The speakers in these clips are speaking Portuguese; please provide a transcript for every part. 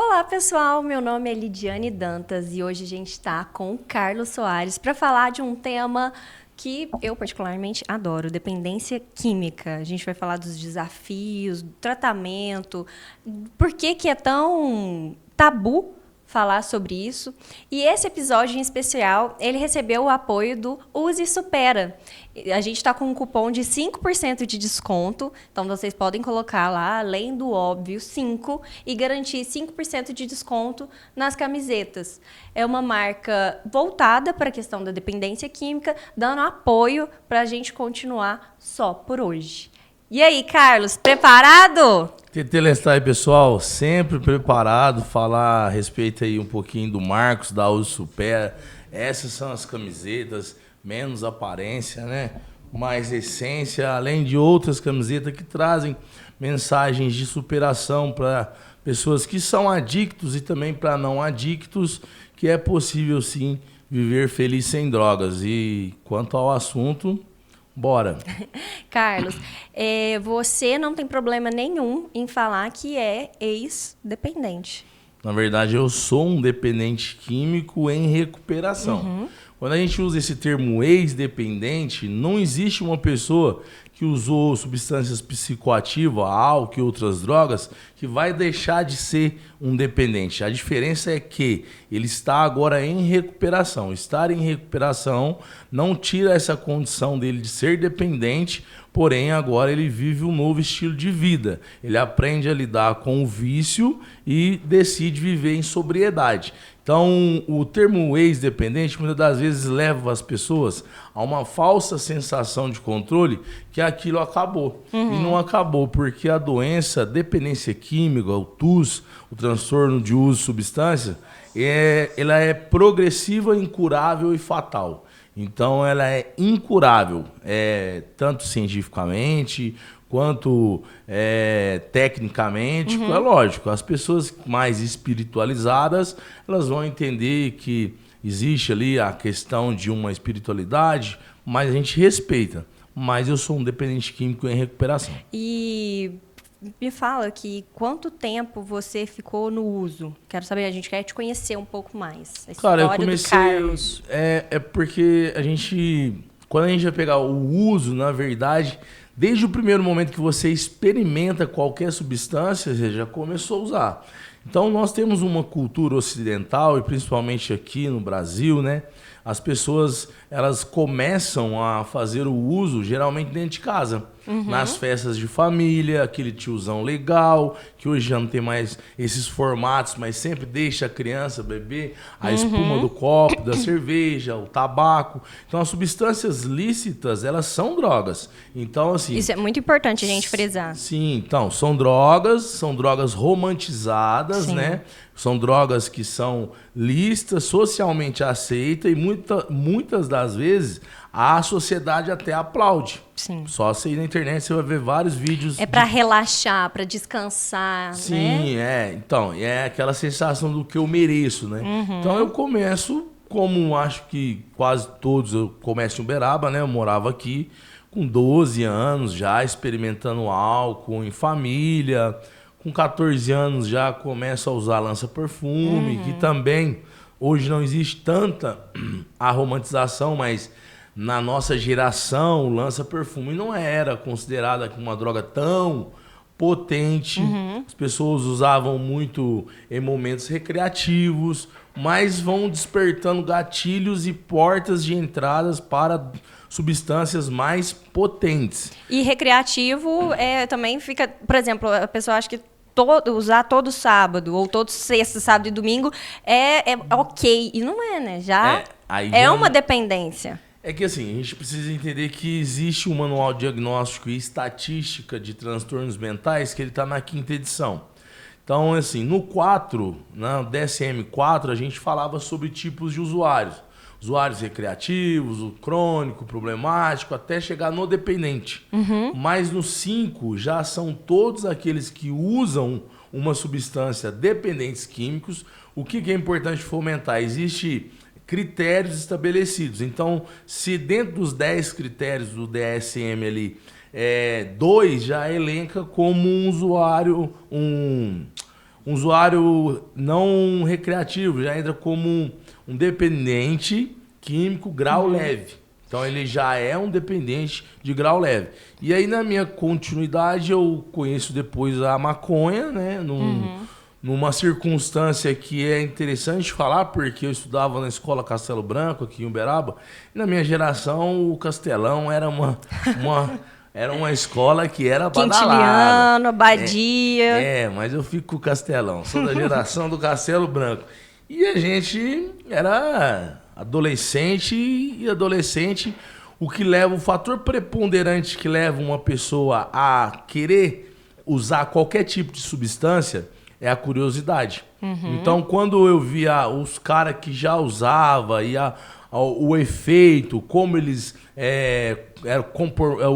Olá, pessoal! Meu nome é Lidiane Dantas e hoje a gente está com o Carlos Soares para falar de um tema que eu particularmente adoro, dependência química. A gente vai falar dos desafios, do tratamento, por que é tão tabu falar sobre isso. E esse episódio em especial, ele recebeu o apoio do Use e Supera. A gente está com um cupom de 5% de desconto, então vocês podem colocar lá, além do óbvio, 5, e garantir 5% de desconto nas camisetas. É uma marca voltada para a questão da dependência química, dando apoio para a gente continuar só por hoje. E aí, Carlos, preparado? Tetelestai, pessoal, sempre preparado, falar a respeito aí um pouquinho do Marcos, da Uso Supera. Essas são as camisetas, menos aparência, né? Mais essência, além de outras camisetas que trazem mensagens de superação para pessoas que são adictos e também para não adictos, que é possível sim viver feliz sem drogas. E quanto ao assunto, bora! Carlos, você não tem problema nenhum em falar que é ex-dependente. Na verdade, eu sou um dependente químico em recuperação. Uhum. Quando a gente usa esse termo ex-dependente, não existe uma pessoa que usou substâncias psicoativas, álcool e outras drogas, que vai deixar de ser um dependente. A diferença é que ele está agora em recuperação. Estar em recuperação não tira essa condição dele de ser dependente, porém agora ele vive um novo estilo de vida. Ele aprende a lidar com o vício e decide viver em sobriedade. Então, o termo ex-dependente muitas das vezes leva as pessoas a uma falsa sensação de controle que aquilo acabou. E não acabou, porque a doença, dependência química, o TUS, o transtorno de uso de substância, ela é progressiva, incurável e fatal. Então, ela é incurável, tanto cientificamente quanto tecnicamente. É lógico, as pessoas mais espiritualizadas, elas vão entender que existe ali a questão de uma espiritualidade, mas a gente respeita. Mas eu sou um dependente químico em recuperação. E me fala que quanto tempo você ficou no uso? Quero saber, a gente quer te conhecer um pouco mais. A história eu comecei, do Carlos. Porque quando a gente vai pegar o uso, na verdade, desde o primeiro momento que você experimenta qualquer substância, você já começou a usar. Então, nós temos uma cultura ocidental, e principalmente aqui no Brasil, né? As pessoas, elas começam a fazer o uso geralmente dentro de casa. Nas festas de família, aquele tiozão legal, que hoje já não tem mais esses formatos, mas sempre deixa a criança beber a espuma do copo, da cerveja, o tabaco. Então, as substâncias lícitas, elas são drogas. Então, assim... Isso é muito importante a gente frisar. Sim, então, são drogas romantizadas, Sim. né? São drogas que são lícitas, socialmente aceitas e muitas das vezes a sociedade até aplaude. Sim. Só você ir na internet, você vai ver vários vídeos. É para relaxar, para descansar, Sim, né? Então, é aquela sensação do que eu mereço, né? Então eu começo, como acho que quase todos, eu começo em Uberaba, né? Eu morava aqui com 12 anos já, experimentando álcool em família. Com 14 anos já começo a usar lança-perfume, que também hoje não existe tanta a romantização, mas na nossa geração o lança-perfume não era considerada uma droga tão potente. As pessoas usavam muito em momentos recreativos, mas vão despertando gatilhos e portas de entradas para substâncias mais potentes. E recreativo também fica, por exemplo, a pessoa acha que usar todo sábado ou todo sexta, sábado e domingo é ok. E não é, né? Já é uma dependência. É que assim, a gente precisa entender que existe um manual de diagnóstico e estatística de transtornos mentais que ele está na 5ª edição. Então, assim, no 4, na DSM-4, a gente falava sobre tipos de usuários. Usuários recreativos, o crônico, problemático, até chegar no dependente. Mas no 5 já são todos aqueles que usam uma substância dependentes químicos. O que é importante fomentar? Existe critérios estabelecidos. Então, se dentro dos 10 critérios do DSM ali, 2 já elenca como um usuário, um usuário não recreativo, já entra como um dependente químico grau leve. Então ele já é um dependente de grau leve. E aí na minha continuidade eu conheço depois a maconha, né? Numa circunstância que é interessante falar, porque eu estudava na escola Castelo Branco, aqui em Uberaba, e na minha geração o Castelão era era uma escola que era badalada. Quintiliano, Abadia. Mas eu fico com o Castelão, sou da geração do Castelo Branco. E a gente era adolescente, o fator preponderante que leva uma pessoa a querer usar qualquer tipo de substância é a curiosidade. Então, quando eu via os caras que já usavam e o efeito, como eles...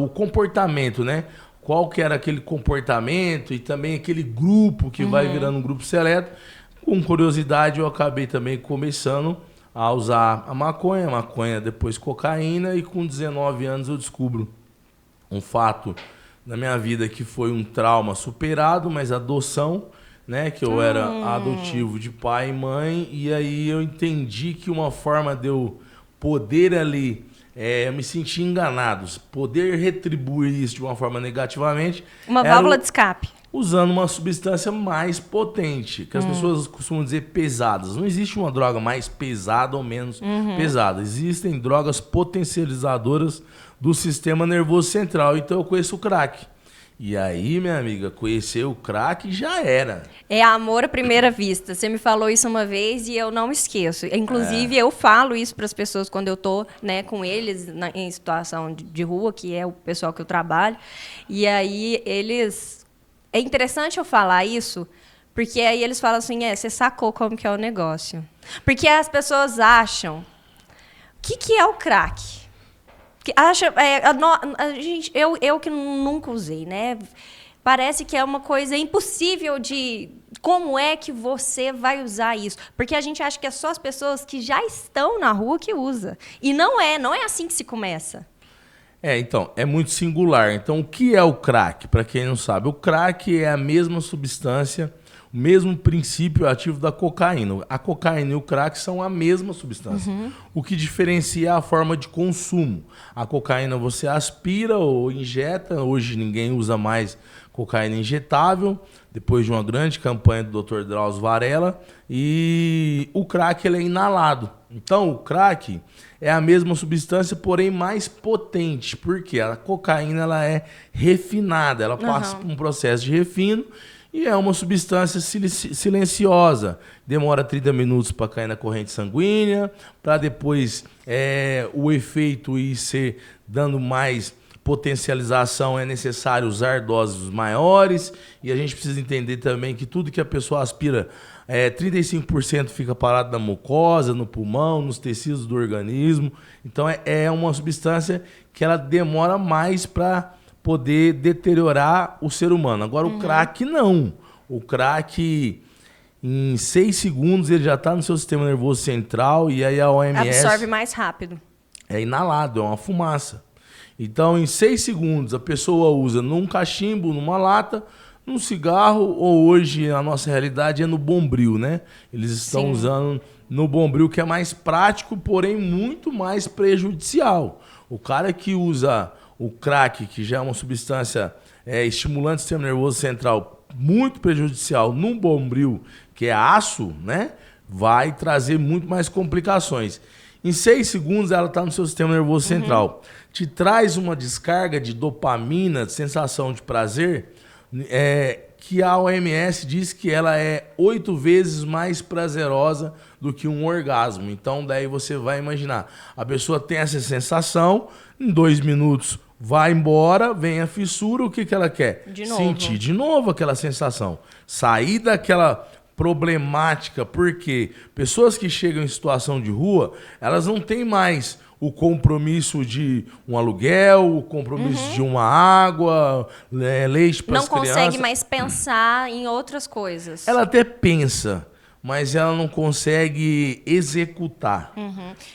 o comportamento, né? Qual que era aquele comportamento e também aquele grupo que vai virando um grupo seleto. Com curiosidade, eu acabei também começando a usar a maconha, depois cocaína, e com 19 anos eu descubro um fato na minha vida que foi um trauma superado, mas adoção, né? Que eu era adotivo de pai e mãe, e aí eu entendi que uma forma de eu poder ali me sentir enganado, poder retribuir isso de uma forma negativamente... Uma válvula de escape. Usando uma substância mais potente, que as pessoas costumam dizer pesadas. Não existe uma droga mais pesada ou menos pesada. Existem drogas potencializadoras do sistema nervoso central. Então eu conheço o crack. E aí, minha amiga, conhecer o crack já era. É amor à primeira vista. Você me falou isso uma vez e eu não esqueço. Inclusive, eu falo isso para as pessoas quando eu tô, né, com eles em situação de rua, que é o pessoal que eu trabalho. E aí eles... É interessante eu falar isso, porque aí eles falam assim, você sacou como que é o negócio. Porque as pessoas acham... O que é o crack? Gente, eu que nunca usei, né? Parece que é uma coisa impossível de... Como é que você vai usar isso? Porque a gente acha que é só as pessoas que já estão na rua que usa. E não é assim que se começa. Então, é muito singular. Então, o que é o crack? Para quem não sabe, o crack é a mesma substância, o mesmo princípio ativo da cocaína. A cocaína e o crack são a mesma substância. O que diferencia é a forma de consumo. A cocaína você aspira ou injeta. Hoje ninguém usa mais cocaína injetável, depois de uma grande campanha do Dr. Drauzio Varela. E o crack ele é inalado. Então, o crack é a mesma substância, porém mais potente. Porque a cocaína ela é refinada, ela passa por um processo de refino e é uma substância silenciosa. Demora 30 minutos para cair na corrente sanguínea, para depois o efeito ir ser dando mais potencialização, é necessário usar doses maiores. E a gente precisa entender também que tudo que a pessoa aspira, 35% fica parado na mucosa, no pulmão, nos tecidos do organismo. Então é uma substância que ela demora mais para poder deteriorar o ser humano. Agora o crack não. O crack, em 6 segundos, ele já está no seu sistema nervoso central, e aí a OMS... Absorve mais rápido. É inalado, é uma fumaça. Então, em 6 segundos, a pessoa usa num cachimbo, numa lata, num cigarro, ou hoje a nossa realidade é no Bombril, né? Eles estão usando no Bombril, que é mais prático, porém muito mais prejudicial. O cara que usa o crack, que já é uma substância estimulante do sistema nervoso central, muito prejudicial, num Bombril, que é aço, né? Vai trazer muito mais complicações. Em 6 segundos, ela está no seu sistema nervoso central. Te traz uma descarga de dopamina, de sensação de prazer, que a OMS diz que ela é 8 vezes mais prazerosa do que um orgasmo. Então, daí você vai imaginar. A pessoa tem essa sensação, em 2 minutos vai embora, vem a fissura, o que ela quer? De novo. Sentir de novo aquela sensação. Sair daquela problemática, porque pessoas que chegam em situação de rua, elas não têm mais o compromisso de um aluguel, o compromisso de uma água, leite para as crianças. Não consegue mais pensar em outras coisas. Ela até pensa, mas ela não consegue executar.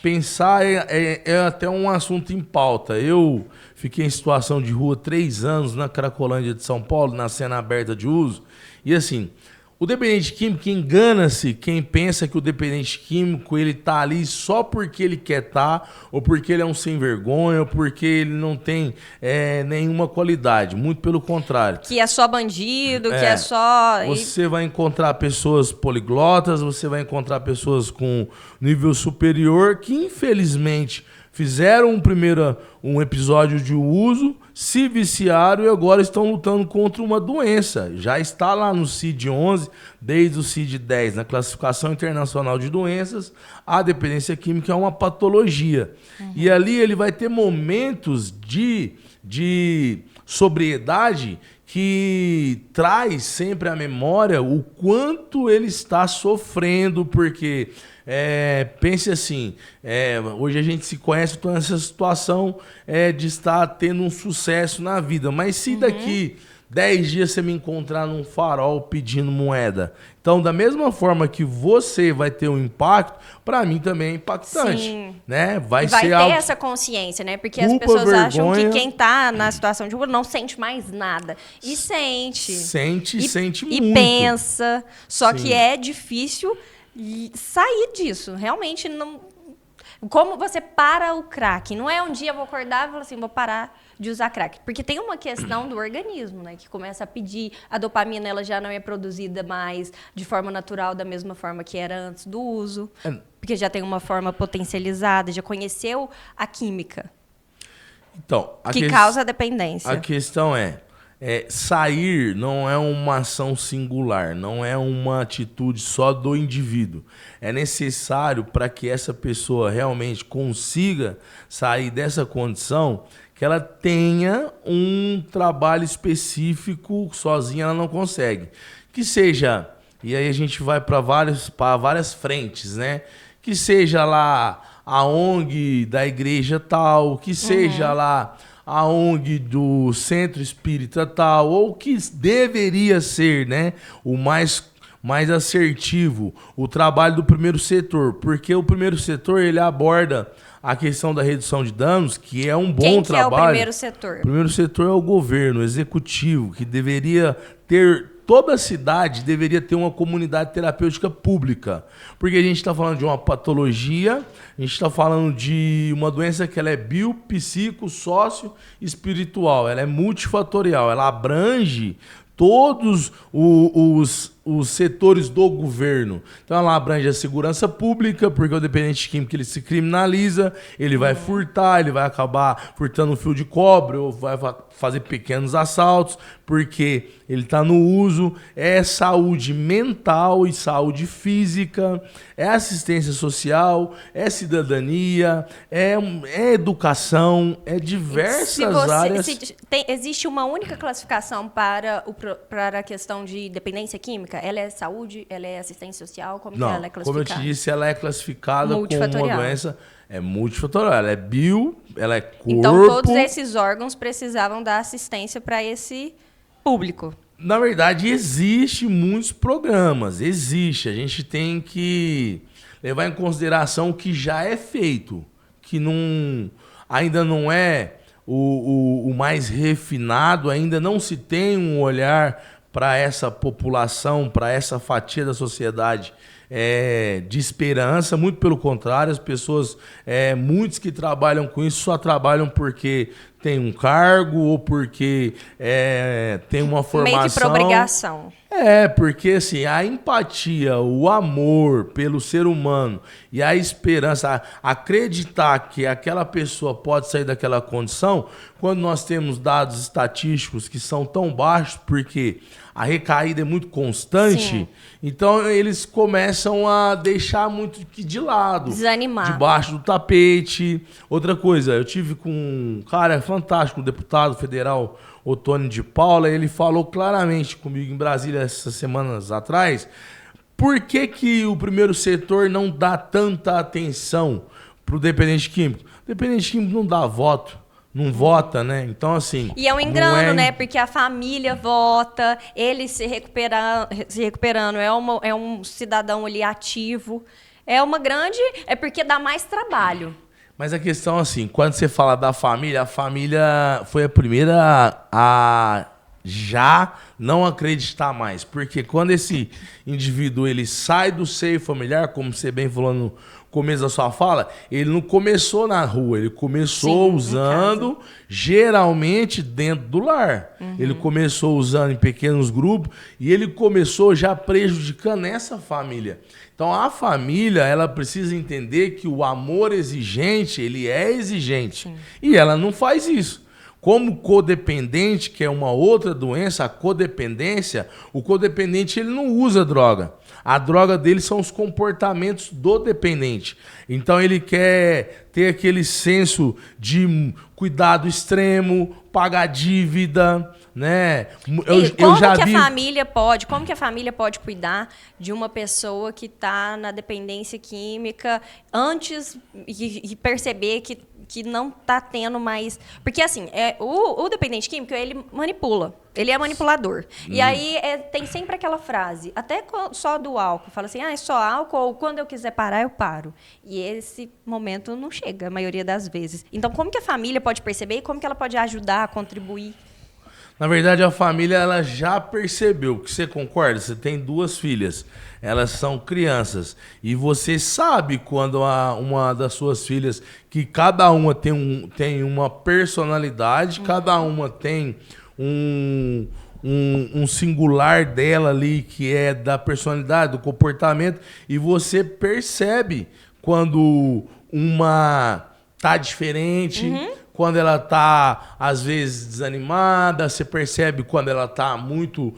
Pensar é até um assunto em pauta. Eu fiquei em situação de rua 3 anos na Cracolândia de São Paulo, na cena aberta de uso, e assim... O dependente químico engana-se quem pensa que o dependente químico ele tá ali só porque ele quer estar, ou porque ele é um sem vergonha, ou porque ele não tem nenhuma qualidade. Muito pelo contrário. Que é só bandido, que é só... Você vai encontrar pessoas poliglotas, você vai encontrar pessoas com nível superior que, infelizmente, fizeram um episódio de uso, se viciaram e agora estão lutando contra uma doença. Já está lá no CID-11, desde o CID-10, na Classificação Internacional de Doenças, a dependência química é uma patologia. E ali ele vai ter momentos de sobriedade que traz sempre à memória o quanto ele está sofrendo, porque... pense assim, hoje a gente se conhece, estou nessa situação de estar tendo um sucesso na vida, mas se daqui 10 dias você me encontrar num farol pedindo moeda, então da mesma forma que você vai ter um impacto, para mim também é impactante. Sim. Né? Vai ter algo... essa consciência, né? Porque as pessoas acham que quem tá na situação de rua não sente mais nada. E sente. Sente muito. E pensa. Só Sim. que é difícil sair disso. Realmente não. Como você para o crack? Não é um dia eu vou acordar e falar assim, vou parar de usar crack. Porque tem uma questão do organismo, né? Que começa a pedir, a dopamina ela já não é produzida mais de forma natural, da mesma forma que era antes do uso. Porque já tem uma forma potencializada, já conheceu a química. Então, que causa a dependência. A questão sair não é uma ação singular, não é uma atitude só do indivíduo. É necessário para que essa pessoa realmente consiga sair dessa condição que ela tenha um trabalho específico, sozinha ela não consegue. Que seja, e aí a gente vai para várias frentes, né? Que seja lá a ONG da igreja tal, que seja lá a ONG do centro espírita tal, ou que deveria ser, né, o mais assertivo, o trabalho do primeiro setor, porque o primeiro setor ele aborda a questão da redução de danos, que é um bom trabalho. Quem é o primeiro setor? O primeiro setor é o governo, o executivo, que deveria ter... Toda a cidade deveria ter uma comunidade terapêutica pública, porque a gente está falando de uma patologia, a gente está falando de uma doença que ela é bio, psico, sócio, espiritual, ela é multifatorial, ela abrange todos os setores do governo. Então ela abrange a segurança pública, porque o dependente químico ele se criminaliza, ele vai furtar, ele vai acabar furtando um fio de cobre, ou vai fazer pequenos assaltos, porque ele está no uso. É saúde mental e saúde física, é assistência social, é cidadania, é educação, é diversas áreas. Existe uma única classificação para a questão de dependência química? Ela é saúde? Ela é assistência social? Como que ela é classificada? Como eu te disse, ela é classificada como uma doença multifatorial. Ela é bio, ela é corpo. Então, todos esses órgãos precisavam dar assistência para esse público. Na verdade, existe muitos programas. Existe. A gente tem que levar em consideração o que já é feito. Que ainda não é o mais refinado, ainda não se tem um olhar para essa população, para essa fatia da sociedade de esperança. Muito pelo contrário, as pessoas, muitos que trabalham com isso só trabalham porque tem um cargo ou porque tem uma formação. Meio que por obrigação. Porque assim, a empatia, o amor pelo ser humano e a esperança, acreditar que aquela pessoa pode sair daquela condição, quando nós temos dados estatísticos que são tão baixos, porque a recaída é muito constante, sim, então eles começam a deixar muito de lado. Desanimar. Debaixo do tapete. Outra coisa, eu tive com um cara fantástico, um deputado federal, Otônio de Paula, ele falou claramente comigo em Brasília essas semanas atrás, por que o primeiro setor não dá tanta atenção para o dependente químico? O dependente químico não dá voto, não vota, né? Então, assim... E é um engano, né? Porque a família vota, ele se recuperando, é um cidadão ali ativo. É uma grande... É porque dá mais trabalho. Mas a questão, assim, quando você fala da família, a família foi a primeira a já não acreditar mais. Porque quando esse indivíduo ele sai do seio familiar, como você bem falou no começo da sua fala, ele não começou na rua, ele começou usando geralmente dentro do lar. Ele começou usando em pequenos grupos e ele começou já prejudicando essa família. Então a família, ela precisa entender que o amor exigente, ele é exigente. Sim. E ela não faz isso. Como codependente, que é uma outra doença, a codependência, o codependente ele não usa droga. A droga dele são os comportamentos do dependente. Então ele quer ter aquele senso de cuidado extremo, pagar dívida, né? Como que a família pode cuidar de uma pessoa que está na dependência química antes e perceber que não está tendo mais... Porque, assim, o dependente químico, ele manipula. Ele é manipulador. E aí tem sempre aquela frase, até só do álcool, fala assim, é só álcool, ou quando eu quiser parar, eu paro. E esse momento não chega, a maioria das vezes. Então, como que a família pode perceber e como que ela pode ajudar, contribuir? Na verdade, a família ela já percebeu, que você concorda? Você tem 2 filhas, elas são crianças, e você sabe quando uma das suas filhas, que cada uma tem uma personalidade, cada uma tem um singular dela ali, que é da personalidade, do comportamento, e você percebe quando uma tá diferente, quando ela tá, às vezes, desanimada, você percebe quando ela tá muito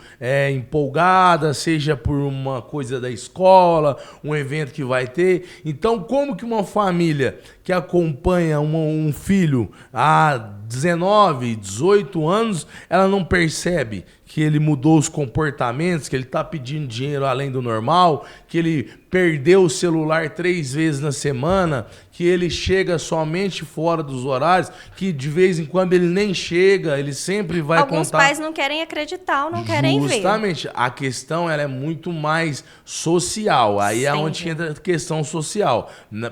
empolgada, seja por uma coisa da escola, um evento que vai ter. Então, como que uma família que acompanha um filho há 19, 18 anos, ela não percebe que ele mudou os comportamentos, que ele está pedindo dinheiro além do normal, que ele perdeu o celular 3 vezes na semana, que ele chega somente fora dos horários, que de vez em quando ele nem chega, ele sempre vai contar... Alguns pais não querem acreditar ou não querem ver. Justamente. A questão ela é muito mais social. Aí é onde entra a questão social.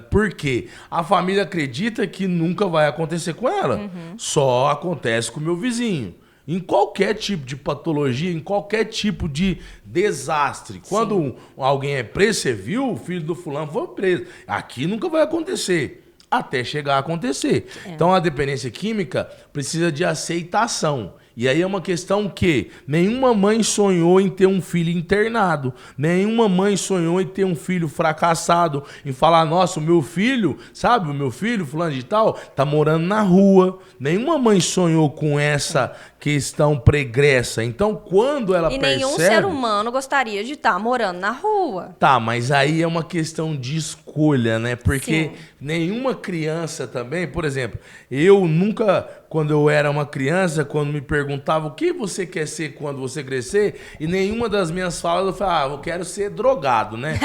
Por quê? A família acredita que nunca vai acontecer com ela. Só acontece com o meu vizinho. Em qualquer tipo de patologia, em qualquer tipo de desastre. Quando alguém é preso, você viu, o filho do fulano foi preso. Aqui nunca vai acontecer, até chegar a acontecer. Então a dependência química precisa de aceitação. E aí é uma questão que nenhuma mãe sonhou em ter um filho internado. Nenhuma mãe sonhou em ter um filho fracassado. Em falar, nossa, o meu filho, sabe? O meu filho, fulano de tal, tá morando na rua. Nenhuma mãe sonhou com essa questão pregressa. Então, quando ela percebe... E nenhum ser humano gostaria de estar morando na rua. Tá, mas aí é uma questão de escolha, né? Porque nenhuma criança também... Por exemplo, eu nunca... Quando eu era uma criança, quando me perguntavam o que você quer ser quando você crescer, e nenhuma das minhas falas eu falava, eu quero ser drogado, né?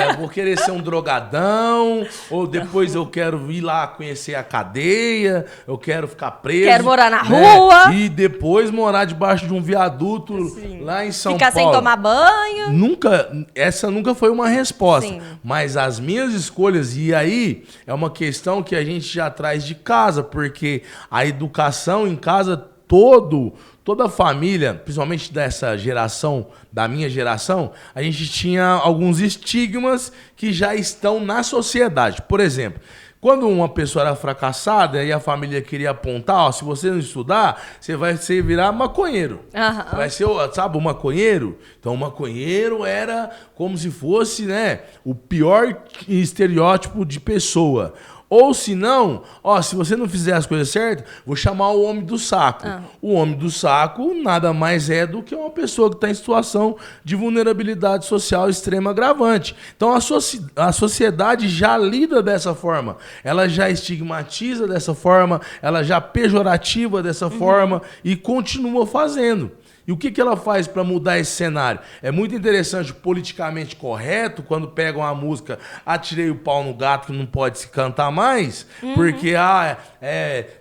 Eu vou querer ser um drogadão, ou depois eu quero ir lá conhecer a cadeia, eu quero ficar preso. Quero morar na rua. E depois morar debaixo de um viaduto lá em São Paulo. Ficar sem tomar banho. Essa nunca foi uma resposta. Mas as minhas escolhas, e aí é uma questão que a gente já traz de casa, porque a educação em casa, toda a família, principalmente dessa geração, da minha geração, a gente tinha alguns estigmas que já estão na sociedade. Por exemplo, quando uma pessoa era fracassada e a família queria apontar, ó, se você não estudar, você vai virar maconheiro. Vai ser, sabe, o maconheiro? Então, o maconheiro era como se fosse, né, o pior estereótipo de pessoa. Ou se não, ó, se você não fizer as coisas certas, vou chamar o homem do saco. O homem do saco nada mais é do que uma pessoa que está em situação de vulnerabilidade social extrema agravante. Então a sociedade já lida dessa forma. Ela já estigmatiza dessa forma, ela já pejorativa dessa forma e continua fazendo. E o que ela faz para mudar esse cenário? É muito interessante, politicamente correto, quando pegam a música Atirei o Pau no Gato que não pode se cantar mais, porque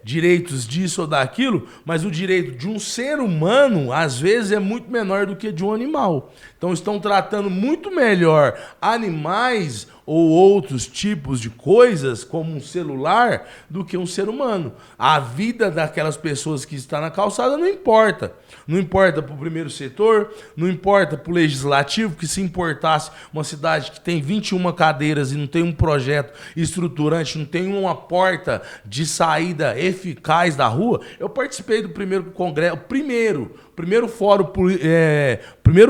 direitos disso ou daquilo, mas o direito de um ser humano, às vezes, é muito menor do que de um animal. Então estão tratando muito melhor animais ou outros tipos de coisas, como um celular, do que um ser humano. A vida daquelas pessoas que estão na calçada não importa. Não importa para o primeiro setor, não importa para o legislativo, que se importasse uma cidade que tem 21 cadeiras e não tem um projeto estruturante, não tem uma porta de saída eficaz da rua. Eu participei do primeiro congresso, primeiro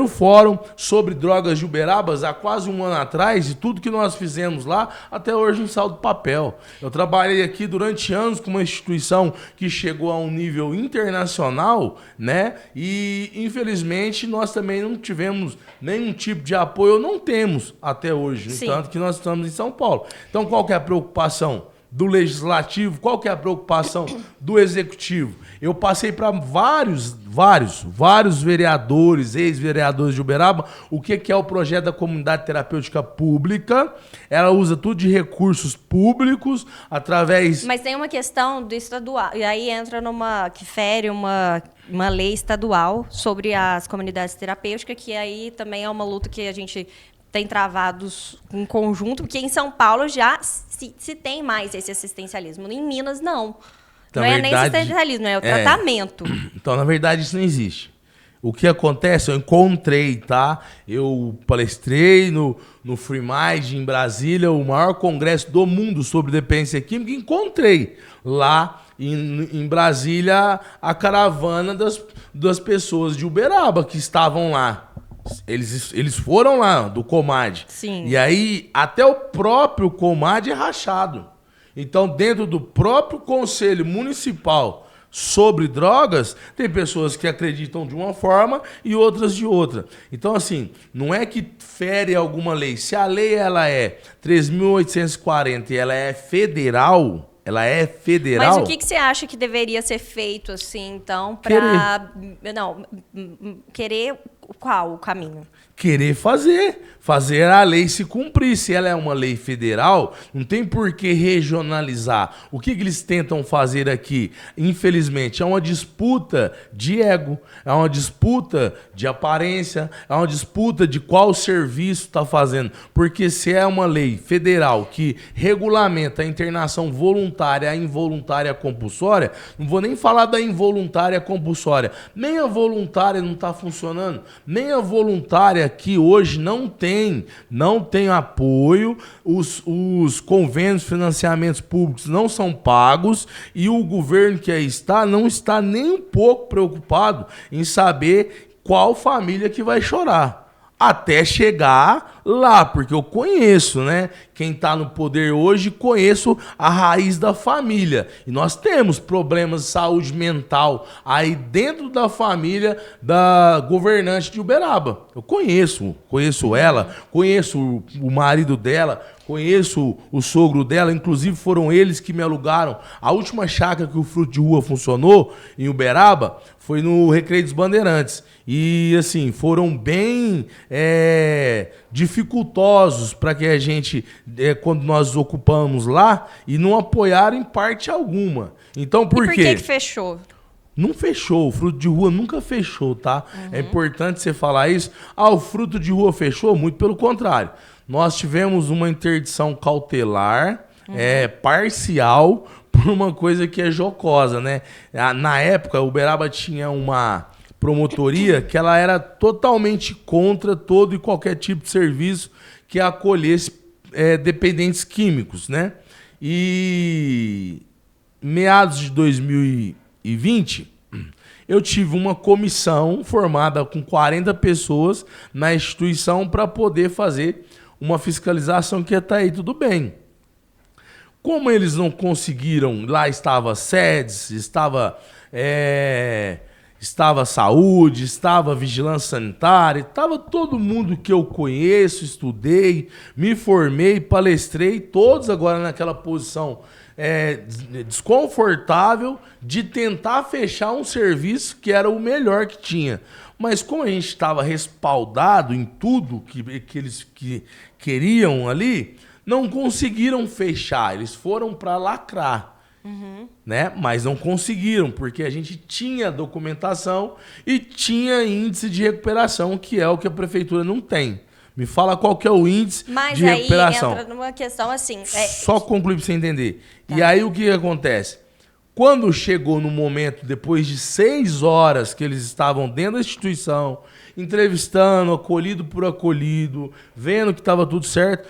fórum sobre drogas de Uberabas há quase um ano atrás, e tudo que nós fizemos lá, até hoje não saiu do papel. Eu trabalhei aqui durante anos com uma instituição que chegou a um nível internacional, né? E infelizmente nós também não tivemos nenhum tipo de apoio, ou não temos até hoje, no tanto que nós estamos em São Paulo. Então qual que é a preocupação do legislativo? Qual que é a preocupação do executivo? Eu passei para vários vereadores, ex-vereadores de Uberaba, o que é o projeto da comunidade terapêutica pública. Ela usa tudo de recursos públicos, através... Mas tem uma questão do estadual, e aí entra que fere uma lei estadual sobre as comunidades terapêuticas, que aí também é uma luta que a gente tem travados em conjunto, porque em São Paulo já se tem mais esse assistencialismo. Em Minas, não. Não é nem assistencialismo, é o tratamento. Então, na verdade, isso não existe. O que acontece, eu encontrei, tá? Eu palestrei no Free Mind, em Brasília, o maior congresso do mundo sobre dependência química. Encontrei lá em Brasília a caravana das pessoas de Uberaba que estavam lá. Eles foram lá, do Comad. Sim. E aí, até o próprio Comad é rachado. Então, dentro do próprio Conselho Municipal sobre drogas, tem pessoas que acreditam de uma forma e outras de outra. Então, assim, não é que fere alguma lei. Se a lei ela é 3.840 e ela é federal... Ela é federal. Mas o que você acha que deveria ser feito, assim, então, para... Não, querer qual o caminho? Querer fazer a lei se cumprir. Se ela é uma lei federal, não tem por que regionalizar. O que eles tentam fazer aqui? Infelizmente, é uma disputa de ego, é uma disputa de aparência, é uma disputa de qual serviço está fazendo. Porque se é uma lei federal que regulamenta a internação voluntária, a involuntária, a compulsória, não vou nem falar da involuntária compulsória, nem a voluntária não está funcionando, nem a voluntária que hoje não tem apoio, os convênios, financiamentos públicos não são pagos e o governo que aí está não está nem um pouco preocupado em saber qual família que vai chorar. Até chegar lá, porque eu conheço, né? Quem está no poder hoje, conheço a raiz da família. E nós temos problemas de saúde mental aí dentro da família da governante de Uberaba. Eu conheço ela, conheço o marido dela, conheço o sogro dela, inclusive foram eles que me alugaram. A última chácara que o Fruto de Rua funcionou em Uberaba foi no Recreio dos Bandeirantes. E, assim, foram bem dificultosos para que a gente, quando nós ocupamos lá, e não apoiaram em parte alguma. Então, por quê? E por que fechou? Não fechou, o Fruto de Rua nunca fechou, tá? É importante você falar isso. O Fruto de Rua fechou? Muito pelo contrário. Nós tivemos uma interdição cautelar, parcial, por uma coisa que é jocosa, né? Na época, o Uberaba tinha uma promotoria que ela era totalmente contra todo e qualquer tipo de serviço que acolhesse dependentes químicos, né? E meados de 2020, eu tive uma comissão formada com 40 pessoas na instituição para poder fazer uma fiscalização que até aí tudo bem. Como eles não conseguiram, lá estava SEDES, estava saúde, estava vigilância sanitária, estava todo mundo que eu conheço, estudei, me formei, palestrei, todos agora naquela posição desconfortável de tentar fechar um serviço que era o melhor que tinha. Mas como a gente estava respaldado em tudo que eles queriam ali, não conseguiram fechar, eles foram para lacrar. Né? Mas não conseguiram, porque a gente tinha documentação e tinha índice de recuperação, que é o que a prefeitura não tem. Me fala qual que é o índice de recuperação. Mas aí entra numa questão assim... Só concluir para você entender. Tá. E aí o que acontece? Quando chegou no momento, depois de 6 horas que eles estavam dentro da instituição, entrevistando, acolhido por acolhido, vendo que estava tudo certo,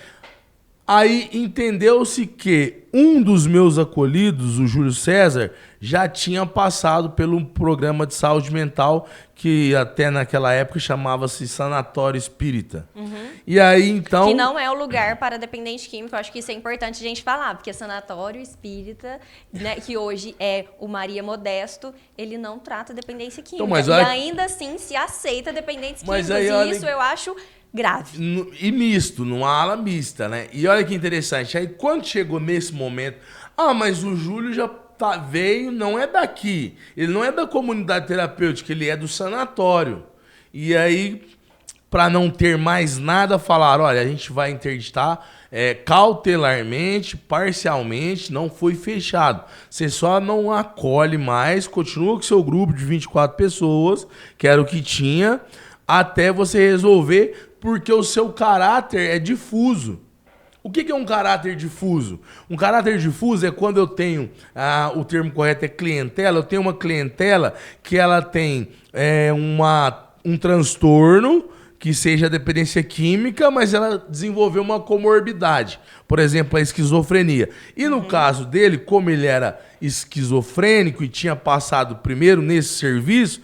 aí entendeu-se que um dos meus acolhidos, o Júlio César, já tinha passado pelo programa de saúde mental que até naquela época chamava-se Sanatório Espírita. E aí, então... Que não é o lugar para dependente químico. Eu acho que isso é importante a gente falar, porque Sanatório Espírita, né, que hoje é o Maria Modesto, ele não trata dependência química. Então, e ainda assim se aceita dependentes químicos. E isso eu acho... grave. E misto, numa ala mista, né? E olha que interessante. Aí, quando chegou nesse momento... mas o Júlio já veio, não é daqui. Ele não é da comunidade terapêutica, ele é do sanatório. E aí, para não ter mais nada, falaram, olha, a gente vai interditar cautelarmente, parcialmente, não foi fechado. Você só não acolhe mais, continua com seu grupo de 24 pessoas, que era o que tinha, até você resolver, porque o seu caráter é difuso. O que é um caráter difuso? Um caráter difuso é quando eu tenho, o termo correto é clientela, eu tenho uma clientela que ela tem um transtorno, que seja dependência química, mas ela desenvolveu uma comorbidade. Por exemplo, a esquizofrenia. E no caso dele, como ele era esquizofrênico e tinha passado primeiro nesse serviço,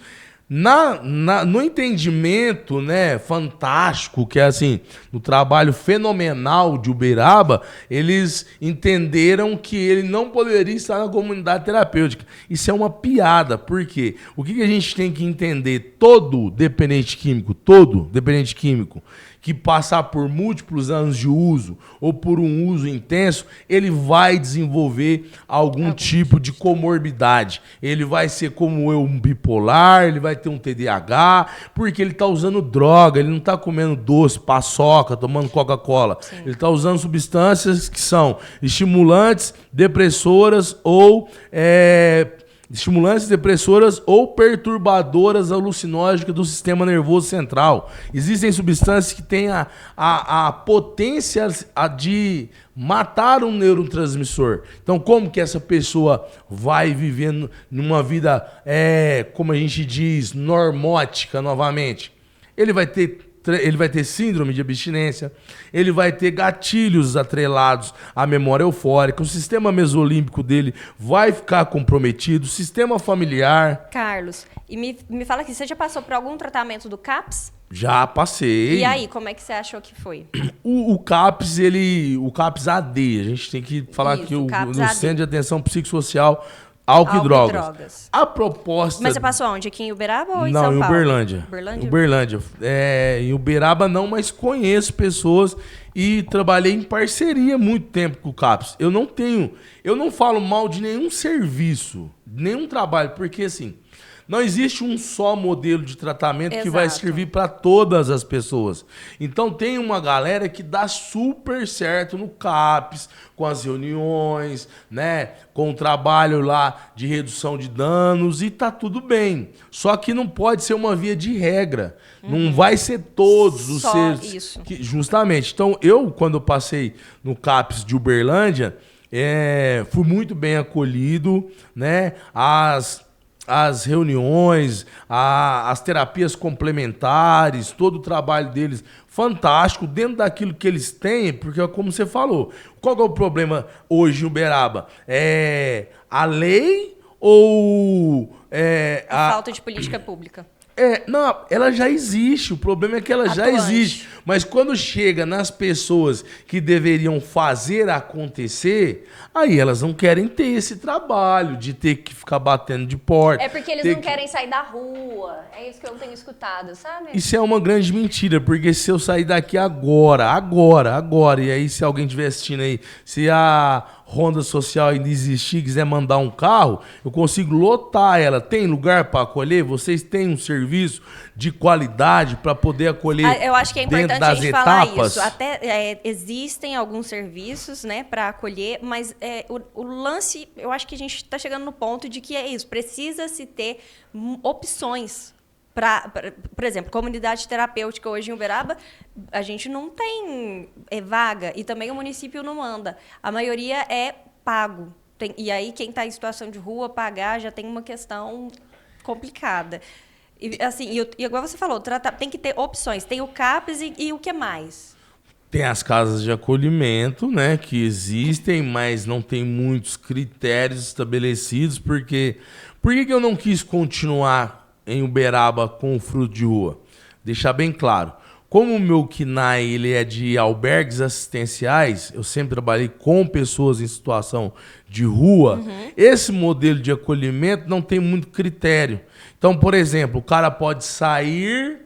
no entendimento, né, fantástico, que é assim, no trabalho fenomenal de Uberaba, eles entenderam que ele não poderia estar na comunidade terapêutica. Isso é uma piada, por quê? O que a gente tem que entender? Todo dependente químico que passar por múltiplos anos de uso ou por um uso intenso, ele vai desenvolver algum tipo de comorbidade. Ele vai ser como eu, um bipolar, ele vai ter um TDAH, porque ele está usando droga, ele não está comendo doce, paçoca, tomando Coca-Cola. Sim. Ele está usando substâncias que são estimulantes, depressoras ou perturbadoras alucinógenas do sistema nervoso central. Existem substâncias que têm a potência de matar um neurotransmissor. Então, como que essa pessoa vai viver numa vida, como a gente diz, normótica novamente? Ele vai ter síndrome de abstinência, ele vai ter gatilhos atrelados à memória eufórica, o sistema mesolímbico dele vai ficar comprometido, o sistema familiar... Carlos, e me fala aqui, você já passou por algum tratamento do CAPS? Já passei. E aí, como é que você achou que foi? O CAPS, o CAPS AD, a gente tem que falar aqui no Centro de Atenção Psicossocial... Álcool e drogas. A proposta... Mas você passou onde? Aqui em Uberaba ou em São Paulo? Não, em Uberlândia. Uberlândia. Em Uberaba não, mas conheço pessoas e trabalhei em parceria há muito tempo com o CAPS. Eu não falo mal de nenhum serviço, nenhum trabalho, porque assim... Não existe um só modelo de tratamento que vai servir para todas as pessoas. Então tem uma galera que dá super certo no CAPS, com as reuniões, né, com o trabalho lá de redução de danos e tá tudo bem. Só que não pode ser uma via de regra. Não vai ser todos os seres. Isso. Justamente. Então quando eu passei no CAPS de Uberlândia, fui muito bem acolhido, né? As reuniões, as terapias complementares, todo o trabalho deles, fantástico, dentro daquilo que eles têm, porque como você falou, qual é o problema hoje em Uberaba? A lei ou... a falta de política pública. Não, ela já existe, o problema é que ela já existe. Mas quando chega nas pessoas que deveriam fazer acontecer, aí elas não querem ter esse trabalho de ter que ficar batendo de porta. É porque eles não querem sair da rua, é isso que eu tenho escutado, sabe? Isso é uma grande mentira, porque se eu sair daqui agora, e aí se alguém estiver assistindo aí, se a ronda social ainda existir, quiser mandar um carro, eu consigo lotar ela. Tem lugar para acolher? Vocês têm um serviço de qualidade para poder acolher? Eu acho que é importante a gente etapas? falar isso. Até existem alguns serviços, né, para acolher, mas o lance, eu acho que a gente está chegando no ponto de que é isso, precisa-se ter opções. Por exemplo, comunidade terapêutica hoje em Uberaba, a gente não tem vaga e também o município não manda. A maioria é pago. E aí, quem está em situação de rua, pagar, já tem uma questão complicada. E, assim, e igual você falou, tem que ter opções. Tem o CAPES e o que mais? Tem as casas de acolhimento, né, que existem, mas não tem muitos critérios estabelecidos, porque... Por que eu não quis continuar em Uberaba com o fruto de rua? Deixar bem claro. Como o meu KNAI ele é de albergues assistenciais, eu sempre trabalhei com pessoas em situação de rua, esse modelo de acolhimento não tem muito critério. Então, por exemplo, o cara pode sair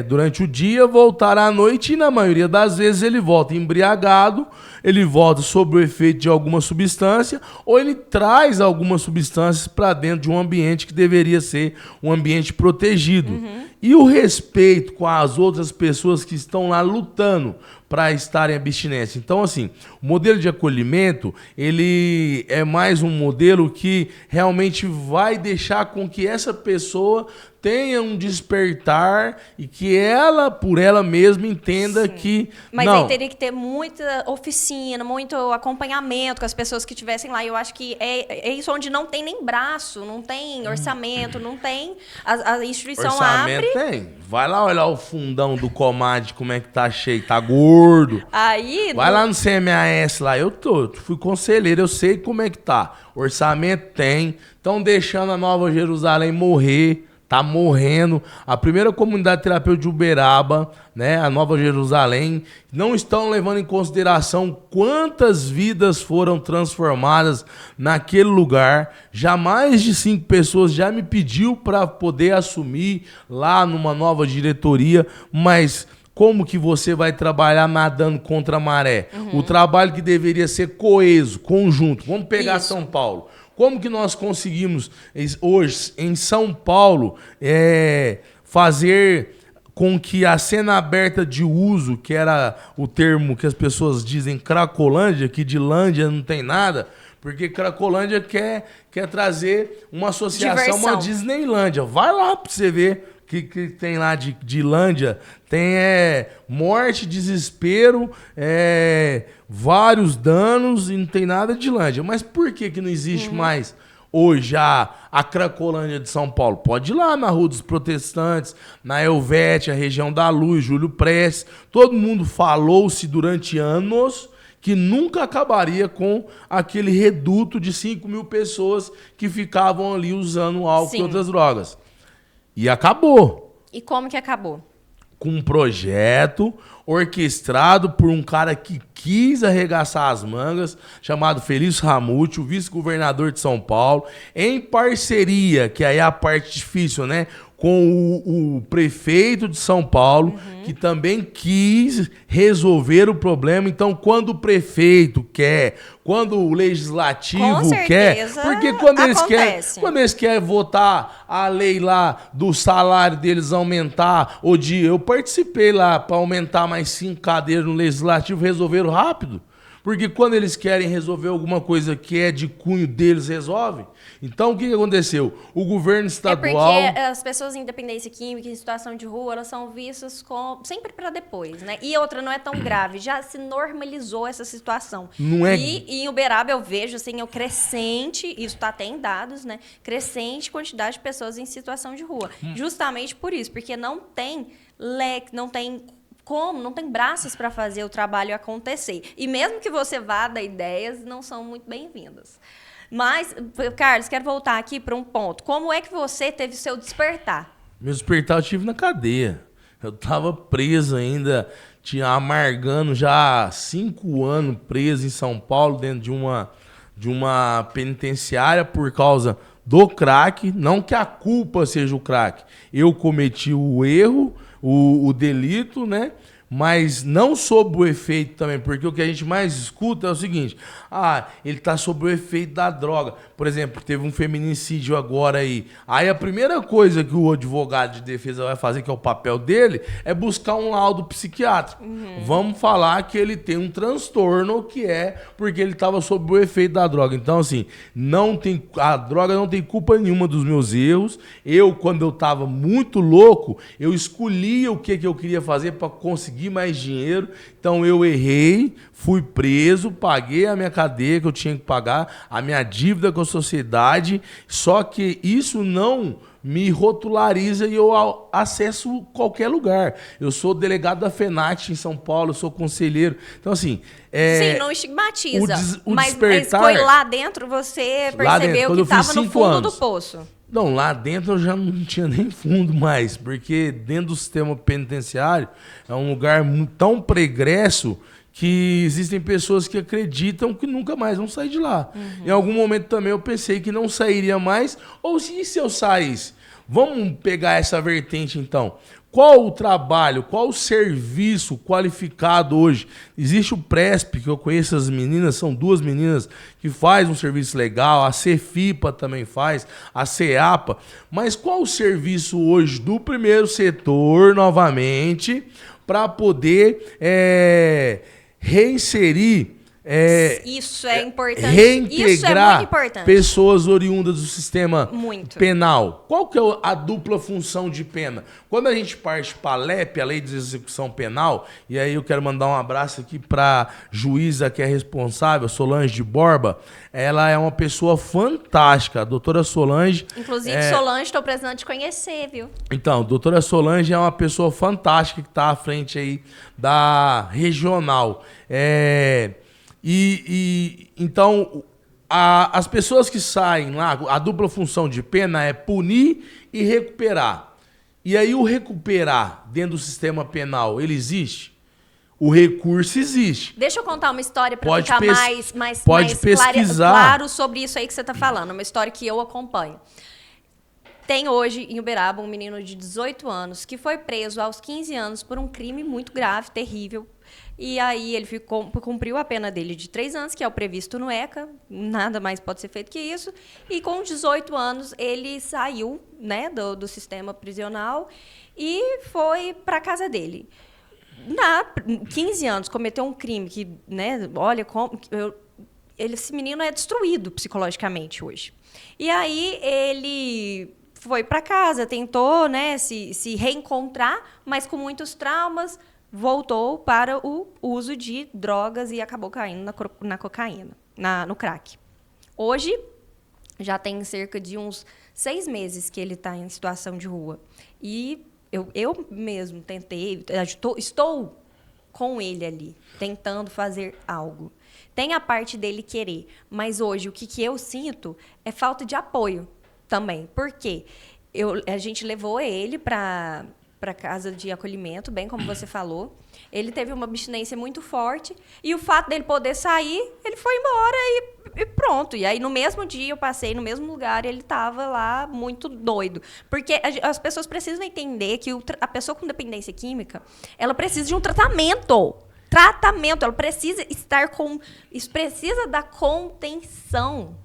durante o dia, voltar à noite e na maioria das vezes ele volta embriagado, ele volta sob o efeito de alguma substância ou ele traz algumas substâncias para dentro de um ambiente que deveria ser um ambiente protegido. E o respeito com as outras pessoas que estão lá lutando para estar em abstinência. Então, assim, o modelo de acolhimento, ele é mais um modelo que realmente vai deixar com que essa pessoa tenha um despertar e que ela, por ela mesma, entenda que... Mas aí teria que ter muita oficina, muito acompanhamento com as pessoas que estivessem lá. Eu acho que é isso onde não tem nem braço, não tem orçamento, não tem... A instituição orçamento abre... tem. Vai lá olhar o fundão do Comad, como é que tá cheio, tá gordo. Aí... Vai lá no CMAS lá, eu fui conselheiro, eu sei como é que tá. Orçamento tem, estão deixando a Nova Jerusalém morrer. Tá morrendo. A primeira comunidade terapêutica de Uberaba, né, a Nova Jerusalém, não estão levando em consideração quantas vidas foram transformadas naquele lugar. Já mais de 5 pessoas já me pediu para poder assumir lá numa nova diretoria, mas como que você vai trabalhar nadando contra a maré? O trabalho que deveria ser coeso, conjunto. Vamos pegar São Paulo. Como que nós conseguimos, hoje, em São Paulo, fazer com que a cena aberta de uso, que era o termo que as pessoas dizem Cracolândia, que de Lândia não tem nada, porque Cracolândia quer trazer uma associação, diversão. Uma Disneylândia. Vai lá para você ver o que tem lá de Lândia. Tem morte, desespero, vários danos e não tem nada de Lândia. Mas por que não existe mais hoje a Cracolândia de São Paulo? Pode ir lá na Rua dos Protestantes, na Elvete, a região da Luz, Júlio Prestes. Todo mundo falou-se durante anos que nunca acabaria com aquele reduto de 5 mil pessoas que ficavam ali usando álcool e outras drogas. E acabou. E como que acabou? Com um projeto orquestrado por um cara que quis arregaçar as mangas, chamado Felício Ramute, o vice-governador de São Paulo, em parceria, que aí é a parte difícil, né? Com o prefeito de São Paulo, que também quis resolver o problema. Então, quando o prefeito quer, quando o legislativo quer... Porque quando eles querem votar a lei lá do salário deles aumentar, eu participei lá para aumentar mais 5 cadeiras no legislativo, resolveram rápido. Porque quando eles querem resolver alguma coisa que é de cunho deles, resolvem. Então, o que aconteceu? O governo estadual... É porque as pessoas em dependência química, em situação de rua, elas são vistas sempre para depois, né? E outra, não é tão grave. Já se normalizou essa situação. Não é... E em Uberaba eu vejo, assim, o crescente, isso está até em dados, né? Crescente quantidade de pessoas em situação de rua. Justamente por isso, porque não tem leque, não tem... não tem braços para fazer o trabalho acontecer. E mesmo que você vá dar ideias, não são muito bem-vindas. Mas, Carlos, quero voltar aqui para um ponto. Como é que você teve o seu despertar? Meu despertar eu tive na cadeia. Eu estava preso ainda, amargando já 5 anos preso em São Paulo, dentro de uma penitenciária por causa do crack. Não que a culpa seja o crack. Eu cometi o erro, o delito, né? mas não sob o efeito também, porque o que a gente mais escuta é o seguinte: ele tá sob o efeito da droga. Por exemplo, teve um feminicídio agora aí. Aí a primeira coisa que o advogado de defesa vai fazer, que é o papel dele, é buscar um laudo psiquiátrico. Vamos falar que ele tem um transtorno, que é porque ele estava sob o efeito da droga. Então, assim, a droga não tem culpa nenhuma dos meus erros. Quando eu estava muito louco, eu escolhia o que eu queria fazer para conseguir mais dinheiro. Então eu errei, fui preso, paguei a minha cadeia que eu tinha que pagar, a minha dívida com a sociedade, só que isso não me rotulariza e eu acesso qualquer lugar. Eu sou delegado da FENACT em São Paulo, eu sou conselheiro. Então, assim... Sim, não estigmatiza. Mas despertar, foi lá dentro, você percebeu que estava no fundo do poço. Não, lá dentro eu já não tinha nem fundo mais, porque dentro do sistema penitenciário é um lugar tão pregresso que existem pessoas que acreditam que nunca mais vão sair de lá. Em algum momento também eu pensei que não sairia mais, ou se eu saísse? Vamos pegar essa vertente então. Qual o trabalho, qual o serviço qualificado hoje? Existe o Presp, que eu conheço as meninas, são 2 meninas que fazem um serviço legal, a Cefipa também faz, a CEAPA. Mas qual o serviço hoje do primeiro setor, novamente, para poder reinserir... isso é importante. Reintegrar isso é muito importante. Pessoas oriundas do sistema muito. penal. Qual que é a dupla função de pena? Quando a gente parte para a LEP, a Lei de Execução Penal, e aí eu quero mandar um abraço aqui para a juíza que é responsável, Solange de Borba. Ela é uma pessoa fantástica, a doutora Solange. Inclusive, Solange, estou precisando te conhecer, viu? Então, a doutora Solange é uma pessoa fantástica que está à frente aí da regional. Então, as pessoas que saem lá, a dupla função de pena é punir e recuperar. E aí o recuperar dentro do sistema penal, ele existe? O recurso existe. Deixa eu contar uma história para ficar mais claro sobre isso aí que você está falando. Uma história que eu acompanho. Tem hoje em Uberaba um menino de 18 anos que foi preso aos 15 anos por um crime muito grave, terrível. E aí ele cumpriu a pena dele de 3 anos, que é o previsto no ECA, nada mais pode ser feito que isso. E com 18 anos ele saiu, né, do sistema prisional e foi para casa dele. 15 anos cometeu um crime que, né, olha como esse menino é destruído psicologicamente hoje. E aí ele foi para casa, tentou, né, se reencontrar, mas com muitos traumas, voltou para o uso de drogas e acabou caindo na cocaína, no crack. Hoje, já tem cerca de uns 6 meses que ele está em situação de rua. E eu mesmo tentei, estou com ele ali, tentando fazer algo. Tem a parte dele querer, mas hoje o que eu sinto é falta de apoio também. Por quê? A gente levou ele para casa de acolhimento, bem como você falou. Ele teve uma abstinência muito forte e o fato dele poder sair, ele foi embora e pronto. E aí, no mesmo dia, eu passei no mesmo lugar e ele estava lá muito doido. Porque as pessoas precisam entender que a pessoa com dependência química, ela precisa de um tratamento. Ela precisa estar com... Isso precisa da contenção.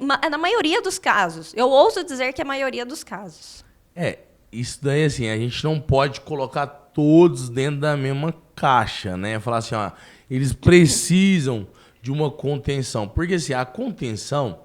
Na maioria dos casos. Eu ouso dizer que é a maioria dos casos. Isso daí, assim, a gente não pode colocar todos dentro da mesma caixa, né? Falar assim, eles precisam de uma contenção. Porque, assim, a contenção,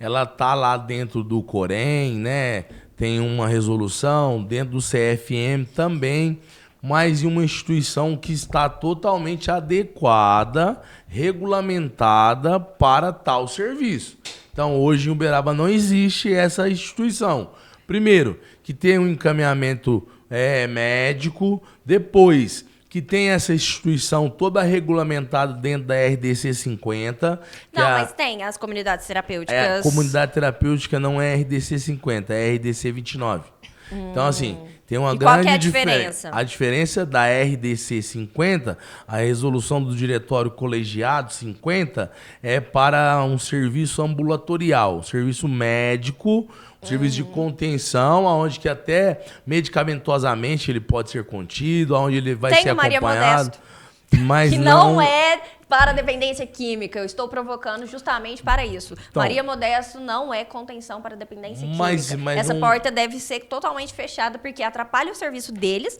ela tá lá dentro do Corém, né? Tem uma resolução, dentro do CFM também, mas em uma instituição que está totalmente adequada, regulamentada para tal serviço. Então, hoje em Uberaba não existe essa instituição. Primeiro, que tem um encaminhamento médico. Depois, que tem essa instituição toda regulamentada dentro da RDC 50. Mas tem as comunidades terapêuticas. A comunidade terapêutica não é RDC 50, é RDC 29. Então, assim, tem uma grande diferença. A diferença da RDC 50, a resolução do Diretório Colegiado 50, é para um serviço ambulatorial, serviço médico, Serviço de contenção, onde que até medicamentosamente ele pode ser contido, onde ele vai ser Maria acompanhado. Modesto, Mas que não é para dependência química. Eu estou provocando justamente para isso. Então, Maria Modesto não é contenção para dependência química. Mas Essa porta deve ser totalmente fechada porque atrapalha o serviço deles,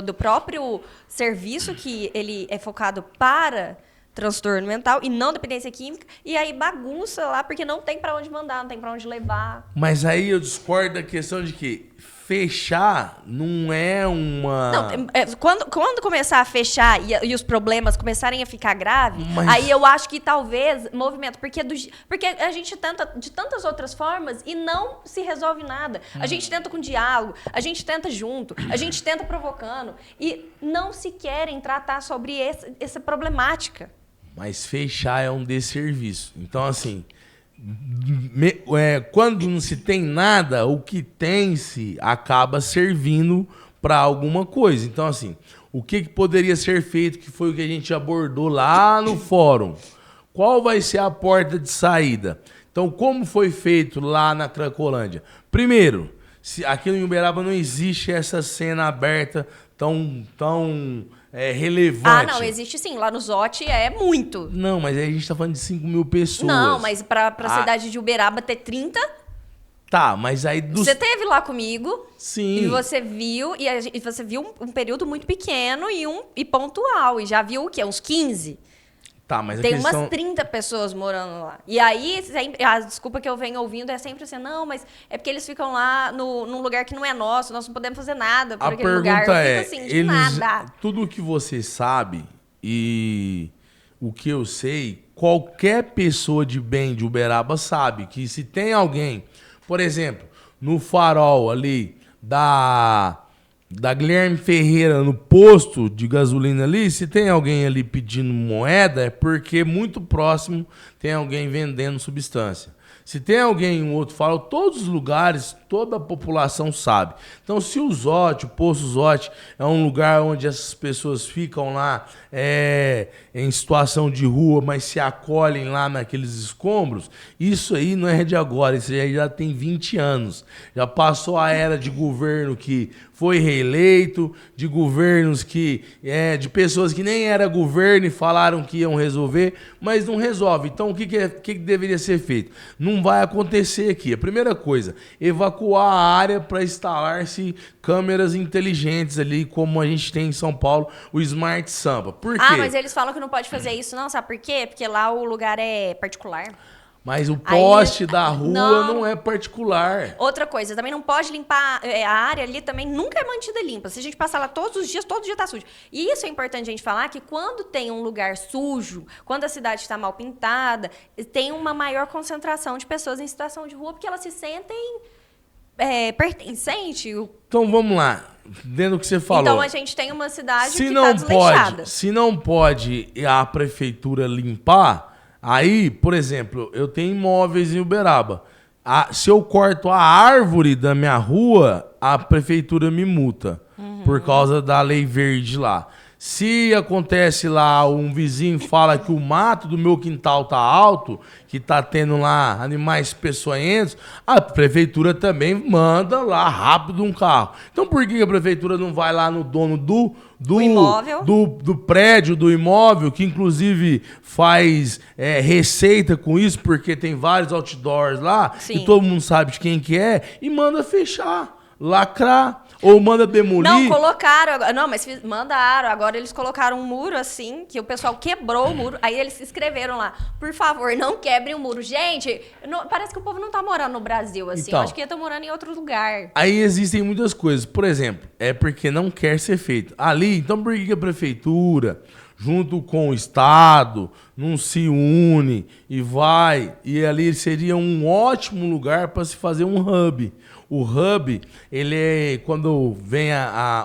do próprio serviço que ele é focado para transtorno mental e não dependência química, e aí bagunça lá porque não tem para onde mandar, não tem para onde levar. Mas aí eu discordo da questão de que fechar não é uma... Não, quando começar a fechar e os problemas começarem a ficar graves, aí eu acho que talvez movimento, porque a gente tenta de tantas outras formas e não se resolve nada. A gente tenta com diálogo, a gente tenta junto, a gente tenta provocando e não se querem tratar sobre essa problemática. Mas fechar é um desserviço. Então, assim, quando não se tem nada, o que tem-se acaba servindo para alguma coisa. Então, assim, o que poderia ser feito, que foi o que a gente abordou lá no fórum? Qual vai ser a porta de saída? Então, como foi feito lá na Cracolândia? Primeiro, aqui no Uberaba não existe essa cena aberta tão relevante. Ah, não, existe sim. Lá no Zote é muito. Não, mas aí a gente tá falando de 5 mil pessoas. Não, mas pra cidade de Uberaba ter 30... Tá, mas aí... Você esteve lá comigo. Sim. E você viu, e você viu um período muito pequeno e pontual. E já viu o quê? Uns 15? Tá, mas tem umas 30 pessoas morando lá. E aí, a desculpa que eu venho ouvindo é sempre assim, não, mas é porque eles ficam lá num lugar que não é nosso, nós não podemos fazer nada por aquele lugar. Eu fico assim, de nada. Tudo que você sabe e o que eu sei, qualquer pessoa de bem de Uberaba sabe que se tem alguém, por exemplo, no farol ali da Guilherme Ferreira, no posto de gasolina ali, se tem alguém ali pedindo moeda, é porque muito próximo tem alguém vendendo substância. Se tem alguém em um outro farol, todos os lugares, toda a população sabe. Então, se o Zote, o Poço Zote, é um lugar onde essas pessoas ficam lá em situação de rua, mas se acolhem lá naqueles escombros, isso aí não é de agora, isso aí já tem 20 anos. Já passou a era de governo que foi reeleito, de governos que... de pessoas que nem era governo e falaram que iam resolver, mas não resolve. Então, o que deveria ser feito? Não vai acontecer aqui. A primeira coisa, evacuar a área para instalar-se câmeras inteligentes ali, como a gente tem em São Paulo, o Smart Sampa. Por quê? Ah, mas eles falam que não pode fazer isso, não. Sabe por quê? Porque lá o lugar é particular. Mas o poste da rua não é particular. Outra coisa, também não pode limpar a área ali, também nunca é mantida limpa. Se a gente passar lá todos os dias, todo dia tá sujo. E isso é importante a gente falar, que quando tem um lugar sujo, quando a cidade está mal pintada, tem uma maior concentração de pessoas em situação de rua, porque elas se sentem pertencentes. Então vamos lá, dentro do que você falou. Então a gente tem uma cidade que está desleixada. Se não pode a prefeitura limpar... Aí, por exemplo, eu tenho imóveis em Uberaba. Se eu corto a árvore da minha rua, a prefeitura me multa. Por causa da lei verde lá. Se acontece lá, um vizinho fala que o mato do meu quintal tá alto, que tá tendo lá animais peçonhentos, a prefeitura também manda lá rápido um carro. Então por que a prefeitura não vai lá no dono do imóvel, do prédio, do imóvel, que inclusive faz receita com isso, porque tem vários outdoors lá, sim, e todo mundo sabe de quem que é, e manda fechar, lacrar, ou manda demolir. Não, colocaram, não, mas mandaram, agora eles colocaram um muro assim, que o pessoal quebrou o muro, aí eles escreveram lá, por favor, não quebrem o muro. Gente, parece que o povo não tá morando no Brasil, assim, então, eu acho que ia estar morando em outro lugar. Aí existem muitas coisas, por exemplo, é porque não quer ser feito. Ali, então por que a prefeitura, junto com o Estado, não se une e ali seria um ótimo lugar para se fazer um hub. O hub, ele quando vem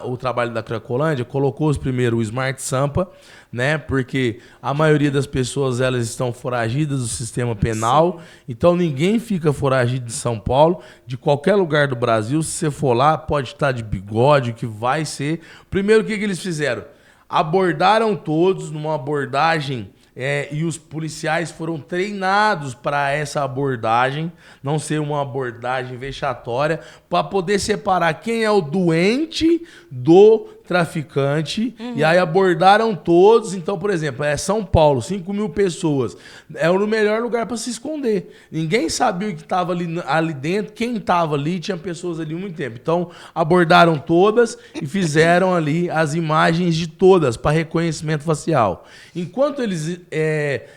o trabalho da Cracolândia, colocou primeiro o Smart Sampa, né? Porque a maioria das pessoas, elas estão foragidas do sistema penal, sim, então ninguém fica foragido de São Paulo, de qualquer lugar do Brasil. Se você for lá, pode estar de bigode, o que vai ser. Primeiro, o que eles fizeram? Abordaram todos numa abordagem e os policiais foram treinados para essa abordagem, não ser uma abordagem vexatória, para poder separar quem é o doente do traficante, e aí abordaram todos. Então, por exemplo, São Paulo, 5.000 pessoas, é o melhor lugar para se esconder. Ninguém sabia o que estava ali dentro, quem estava ali, tinha pessoas ali há muito tempo. Então, abordaram todas e fizeram ali as imagens de todas para reconhecimento facial. Enquanto eles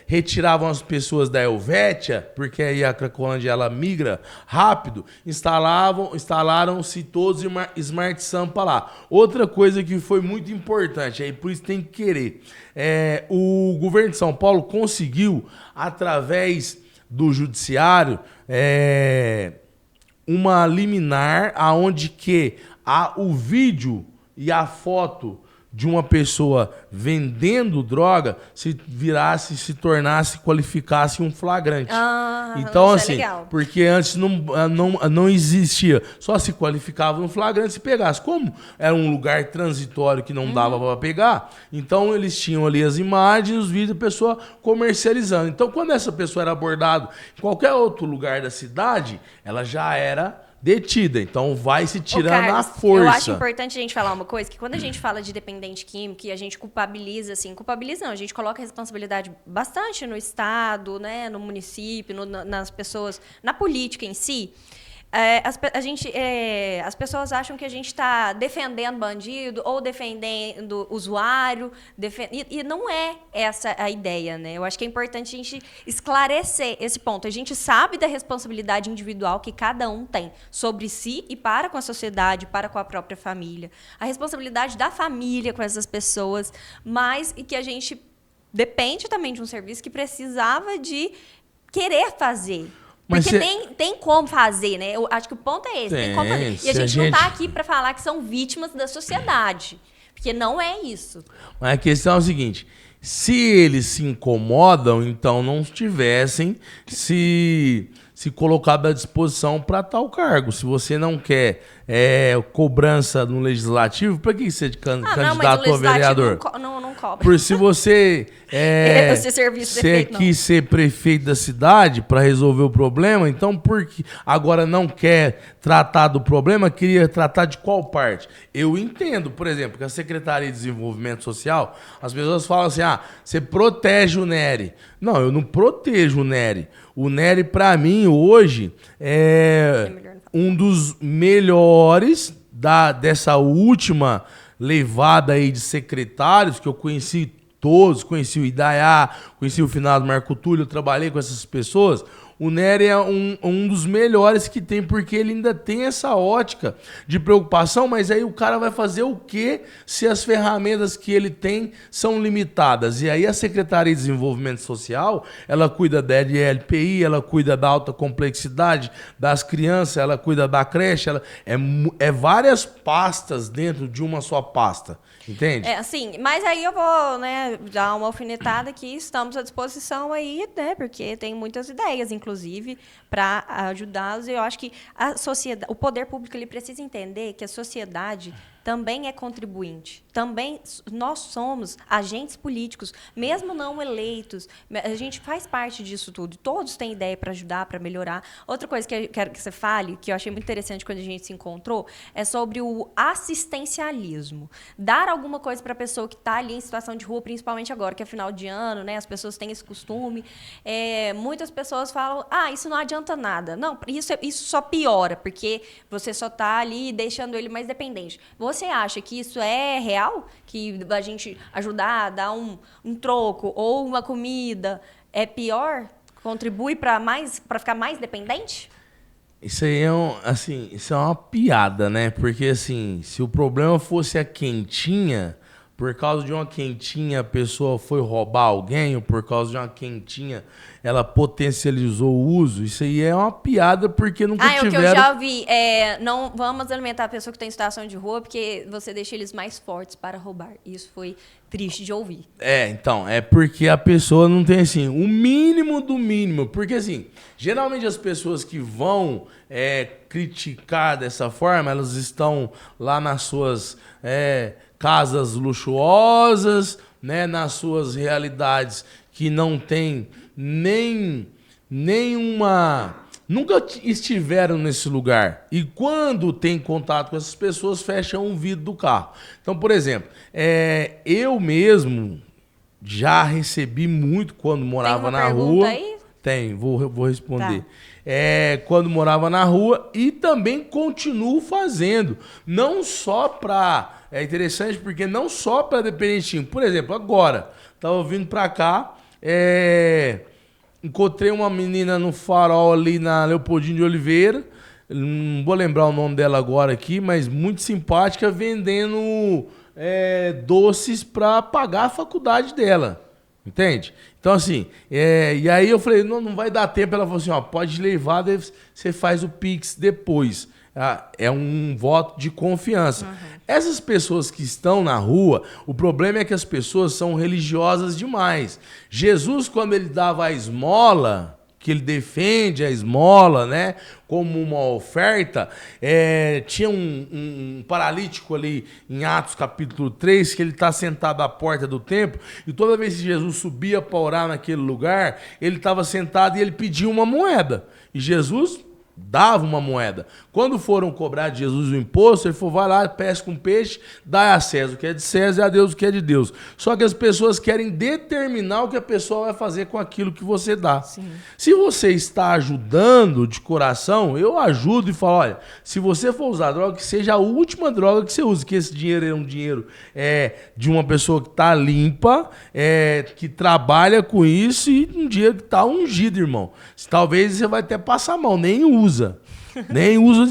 retiravam as pessoas da Helvétia, porque aí a Cracolândia ela migra rápido, instalaram-se todos Smart Sampa lá. Outra coisa que foi muito importante, aí por isso tem que querer. O governo de São Paulo conseguiu, através do judiciário, uma liminar aonde que o vídeo e a foto de uma pessoa vendendo droga se tornasse, qualificasse um flagrante. Então, assim, porque antes não existia, só se qualificava no flagrante se pegasse. Como era um lugar transitório que não dava para pegar, então eles tinham ali as imagens, os vídeos, a pessoa comercializando. Então, quando essa pessoa era abordada em qualquer outro lugar da cidade, ela já era detida, então vai se tirando a força. Eu acho importante a gente falar uma coisa, que quando a gente fala de dependente químico e a gente culpabiliza não, a gente coloca a responsabilidade bastante no Estado, né, no município, nas pessoas, na política em si. As pessoas acham que a gente está defendendo bandido ou defendendo usuário, e não é essa a ideia, né? Eu acho que é importante a gente esclarecer esse ponto. A gente sabe da responsabilidade individual que cada um tem sobre si e para com a sociedade, para com a própria família. A responsabilidade da família com essas pessoas, mas e que a gente depende também de um serviço que precisava de querer fazer. Porque tem como fazer, né? Eu acho que o ponto é esse, tem como fazer. E a gente não está aqui para falar que são vítimas da sociedade, porque não é isso. Mas a questão é o seguinte, se eles se incomodam, então não tivessem se colocado à disposição para tal cargo. Se você não quer cobrança no legislativo, para que você candidato a vereador? Não cobra. Por se você quis ser prefeito da cidade para resolver o problema, então porque agora não quer tratar do problema, queria tratar de qual parte? Eu entendo, por exemplo, que a Secretaria de Desenvolvimento Social, as pessoas falam assim, você protege o Nery. Não, eu não protejo o Nery. O Nery, para mim, hoje, é um dos melhores dessa última levada aí de secretários, que eu conheci todos, conheci o Idaiá, conheci o finado Marco Túlio, eu trabalhei com essas pessoas. O Nery é um dos melhores que tem, porque ele ainda tem essa ótica de preocupação, mas aí o cara vai fazer o quê se as ferramentas que ele tem são limitadas? E aí a Secretaria de Desenvolvimento Social, ela cuida da LPI, ela cuida da alta complexidade das crianças, ela cuida da creche, é várias pastas dentro de uma só pasta. Entende? Assim, mas aí eu vou, né, dar uma alfinetada aqui, estamos à disposição aí, né, porque tem muitas ideias, inclusive, para ajudá-los. E eu acho que o poder público ele precisa entender que a sociedade também é contribuinte. Também nós somos agentes políticos, mesmo não eleitos. A gente faz parte disso tudo. Todos têm ideia para ajudar, para melhorar. Outra coisa que eu quero que você fale, que eu achei muito interessante quando a gente se encontrou, é sobre o assistencialismo. Dar alguma coisa para a pessoa que está ali em situação de rua, principalmente agora, que é final de ano, né? As pessoas têm esse costume. Muitas pessoas falam, isso não adianta nada. Não, isso só piora, porque você só está ali deixando ele mais dependente. Você acha que isso é real? Que a gente ajudar a dar um troco ou uma comida é pior? Contribui para ficar mais dependente? Isso aí isso é uma piada, né? Porque assim, se o problema fosse a quentinha, por causa de uma quentinha a pessoa foi roubar alguém, ou por causa de uma quentinha ela potencializou o uso, isso aí é uma piada porque nunca tiveram... o que eu já ouvi, não vamos alimentar a pessoa que está em situação de rua porque você deixa eles mais fortes para roubar. Isso foi triste de ouvir. Então, é porque a pessoa não tem, assim, o mínimo do mínimo. Porque, assim, geralmente as pessoas que vão criticar dessa forma, elas estão lá nas suas casas luxuosas, né, nas suas realidades, que não tem nenhuma... Nunca estiveram nesse lugar. E quando tem contato com essas pessoas, fecham o vidro do carro. Então, por exemplo, eu mesmo já recebi muito quando morava na rua. Aí? Tem, vou responder. Tá. Quando morava na rua e também continuo fazendo. Não só para... É interessante porque não só para dependentinho. Por exemplo, agora, estava vindo para cá... Encontrei uma menina no farol ali na Leopoldino de Oliveira. Não vou lembrar o nome dela agora aqui, mas muito simpática, vendendo doces para pagar a faculdade dela. Entende? Então, assim, e aí eu falei, não vai dar tempo. Ela falou assim, ó, pode levar, você faz o Pix depois. É um voto de confiança. Uhum. Essas pessoas que estão na rua, o problema é que as pessoas são religiosas demais. Jesus, quando ele dava a esmola, que ele defende a esmola, né, como uma oferta, tinha um paralítico ali em Atos capítulo 3, que ele está sentado à porta do templo, e toda vez que Jesus subia para orar naquele lugar, ele estava sentado e ele pedia uma moeda. E Jesus dava uma moeda. Quando foram cobrar de Jesus o imposto, ele falou, vai lá, pesca um peixe, dá a César o que é de César e a Deus o que é de Deus. Só que as pessoas querem determinar o que a pessoa vai fazer com aquilo que você dá. Sim. Se você está ajudando de coração, eu ajudo e falo, olha, se você for usar droga, que seja a última droga que você use, que esse dinheiro é um dinheiro de uma pessoa que está limpa, que trabalha com isso e um dinheiro que está ungido, irmão. Talvez você vai até passar mal, nem usa. Nem usa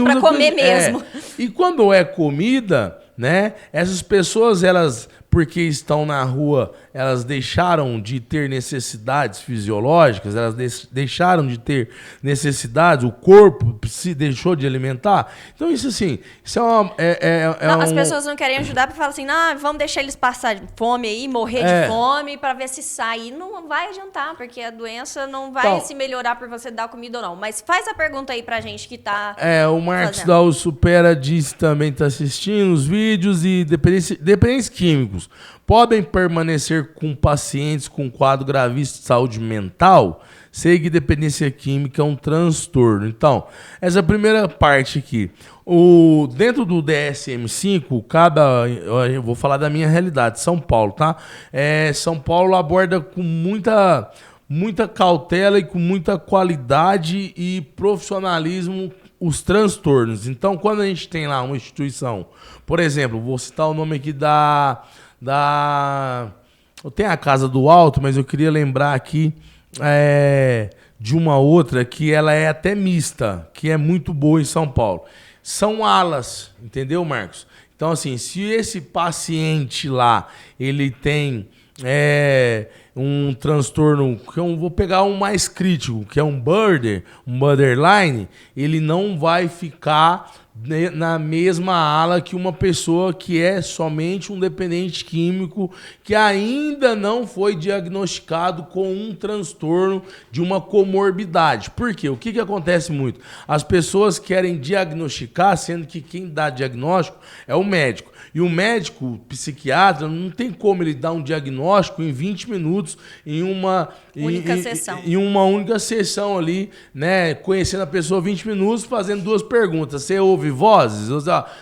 para comer mesmo. E quando é comida, né? Essas pessoas, elas, porque estão na rua, elas deixaram de ter necessidades fisiológicas, elas deixaram de ter necessidades, o corpo se deixou de alimentar. Então, isso assim, isso é uma... As pessoas não querem ajudar para falar assim, não, vamos deixar eles passar fome aí, morrer de fome, para ver se sai. E não vai adiantar, porque a doença não vai se melhorar por você dar comida ou não. Mas faz a pergunta aí pra gente que tá... o Marcos da U Supera disse também, tá assistindo os vídeos, e dependentes químicos podem permanecer com pacientes com quadro gravíssimo de saúde mental? Sei que dependência química é um transtorno. Então, essa primeira parte aqui. Dentro do DSM-5, eu vou falar da minha realidade, São Paulo, tá? São Paulo aborda com muita cautela e com muita qualidade e profissionalismo os transtornos. Então, quando a gente tem lá uma instituição, por exemplo, vou citar o nome aqui eu tenho a Casa do Alto, mas eu queria lembrar aqui de uma outra que ela é até mista, que é muito boa em São Paulo. São alas, entendeu, Marcos? Então, assim, se esse paciente lá, ele tem um transtorno, que eu vou pegar um mais crítico, que é um borderline, ele não vai ficar na mesma ala que uma pessoa que é somente um dependente químico que ainda não foi diagnosticado com um transtorno de uma comorbidade. Por quê? O que acontece muito? As pessoas querem diagnosticar, sendo que quem dá diagnóstico é o médico. E o médico, o psiquiatra, não tem como ele dar um diagnóstico em 20 minutos em uma única sessão ali, né? Conhecendo a pessoa 20 minutos, fazendo 2 perguntas. Você ouve vozes?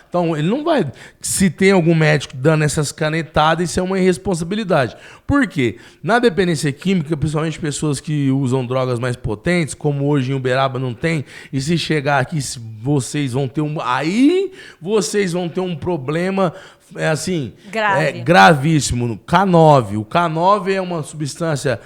Então, ele não vai... Se tem algum médico dando essas canetadas, isso é uma irresponsabilidade. Por quê? Na dependência química, principalmente pessoas que usam drogas mais potentes, como hoje em Uberaba não tem, e se chegar aqui, vocês vão ter vocês vão ter um problema gravíssimo no K9. O K9 é uma substância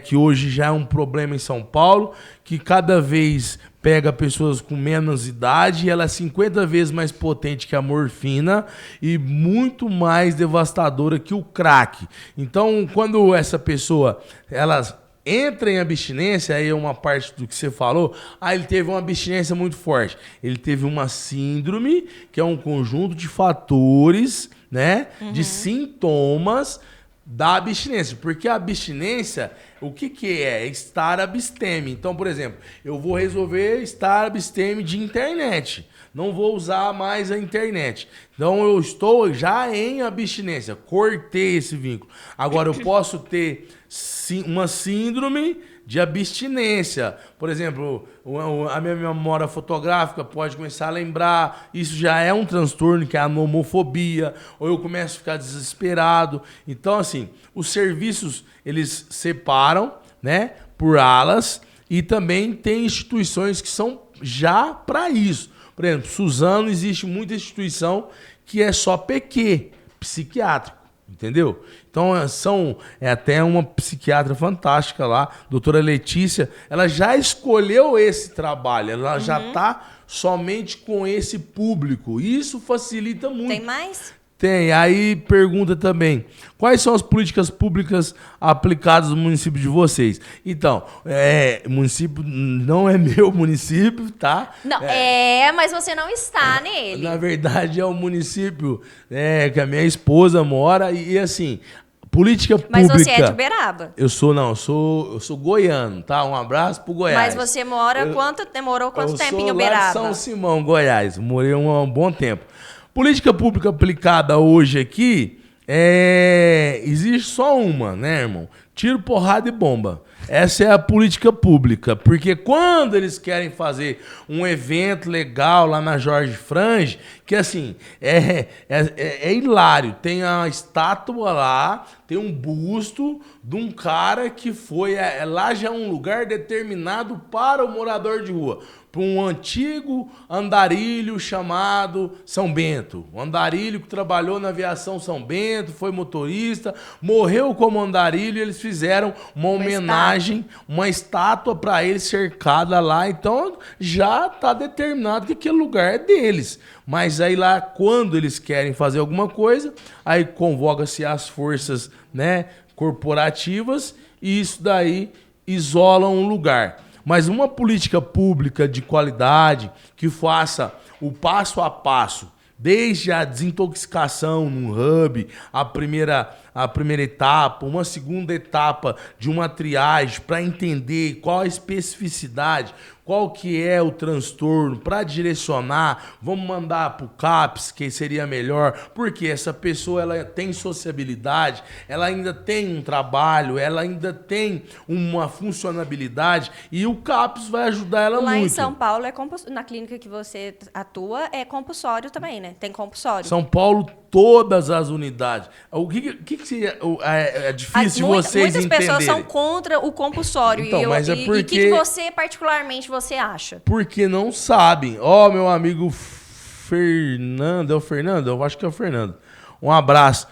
que hoje já é um problema em São Paulo, que cada vez pega pessoas com menos idade, e ela é 50 vezes mais potente que a morfina e muito mais devastadora que o crack. Então, quando essa pessoa entra em abstinência, aí é uma parte do que você falou, ele teve uma abstinência muito forte. Ele teve uma síndrome, que é um conjunto de fatores, né, de sintomas da abstinência. Porque a abstinência, o que é? Estar absteme. Então, por exemplo, eu vou resolver estar absteme de internet. Não vou usar mais a internet. Então eu estou já em abstinência, cortei esse vínculo. Agora eu posso ter uma síndrome de abstinência. Por exemplo, a minha memória fotográfica pode começar a lembrar, isso já é um transtorno, que é a nomofobia, ou eu começo a ficar desesperado. Então, assim, os serviços, eles separam, né, por alas, e também tem instituições que são já para isso. Por exemplo, Suzano, existe muita instituição que é só PQ, psiquiátrico. Entendeu? Então, é até uma psiquiatra fantástica lá, doutora Letícia, ela já escolheu esse trabalho, ela já está somente com esse público. Isso facilita muito. Tem mais? Tem. Aí pergunta também, quais são as políticas públicas aplicadas no município de vocês? Então, município não é meu município, tá? Não, mas você não está nele. Na verdade, é o município que a minha esposa mora e assim, política pública... Mas você é de Uberaba? Eu sou goiano, tá? Um abraço pro Goiás. Mas você demorou quanto tempo em Eu Uberaba? sou lá de São Simão, Goiás. Morei um bom tempo. Política pública aplicada hoje aqui, existe só uma, né, irmão? Tiro, porrada e bomba. Essa é a política pública, porque quando eles querem fazer um evento legal lá na Jorge Frange, que assim, é hilário, tem a estátua lá, tem um busto de um cara que foi, lá já é um lugar determinado para o morador de rua, para um antigo andarilho chamado São Bento. Um andarilho que trabalhou na aviação São Bento, foi motorista, morreu como andarilho e eles fizeram uma homenagem, uma estátua para ele cercada lá. Então já está determinado que aquele lugar é deles. Mas aí lá, quando eles querem fazer alguma coisa, aí convoca-se as forças, né, corporativas e isso daí isola um lugar. Mas uma política pública de qualidade que faça o passo a passo, desde a desintoxicação no hub, a primeira etapa, uma segunda etapa de uma triagem para entender qual a especificidade, qual que é o transtorno, para direcionar, vamos mandar para o CAPS, que seria melhor, porque essa pessoa ela tem sociabilidade, ela ainda tem um trabalho, ela ainda tem uma funcionabilidade e o CAPS vai ajudar ela Lá muito. em São Paulo, na clínica que você atua, é compulsório também, né? Tem compulsório. São Paulo, todas as unidades. O que seria, é difícil de vocês muitas entenderem? Pessoas são contra o compulsório. Então, mas é e porque... o que você, particularmente, você acha? Porque não sabem. Ó, meu amigo Fernando, é o Fernando? Eu acho que é o Fernando. Um abraço.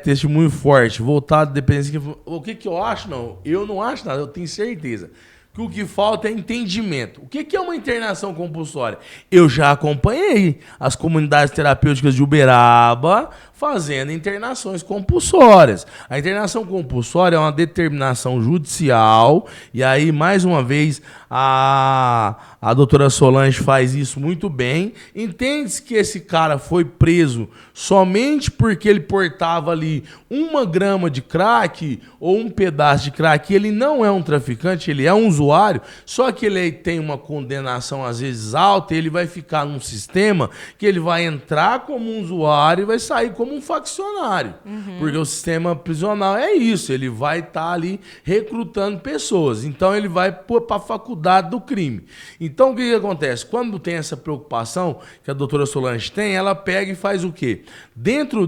Testemunho forte. Voltado de dependência. O que eu acho? Não. Eu não acho nada. Eu tenho certeza que o que falta é entendimento. O que é uma internação compulsória? Eu já acompanhei as comunidades terapêuticas de Uberaba fazendo internações compulsórias. A internação compulsória é uma determinação judicial, e aí, mais uma vez, a doutora Solange faz isso muito bem. Entende-se que esse cara foi preso somente porque ele portava ali 1 grama de crack ou um pedaço de crack. Ele não é um traficante, ele é um usuário, só que ele tem uma condenação às vezes alta e ele vai ficar num sistema que ele vai entrar como um usuário e vai sair como um faccionário. Porque o sistema prisional é isso, ele vai estar ali recrutando pessoas. Então ele vai para a faculdade do crime. Então o que acontece? Quando tem essa preocupação que a doutora Solange tem, ela pega e faz o quê? Dentro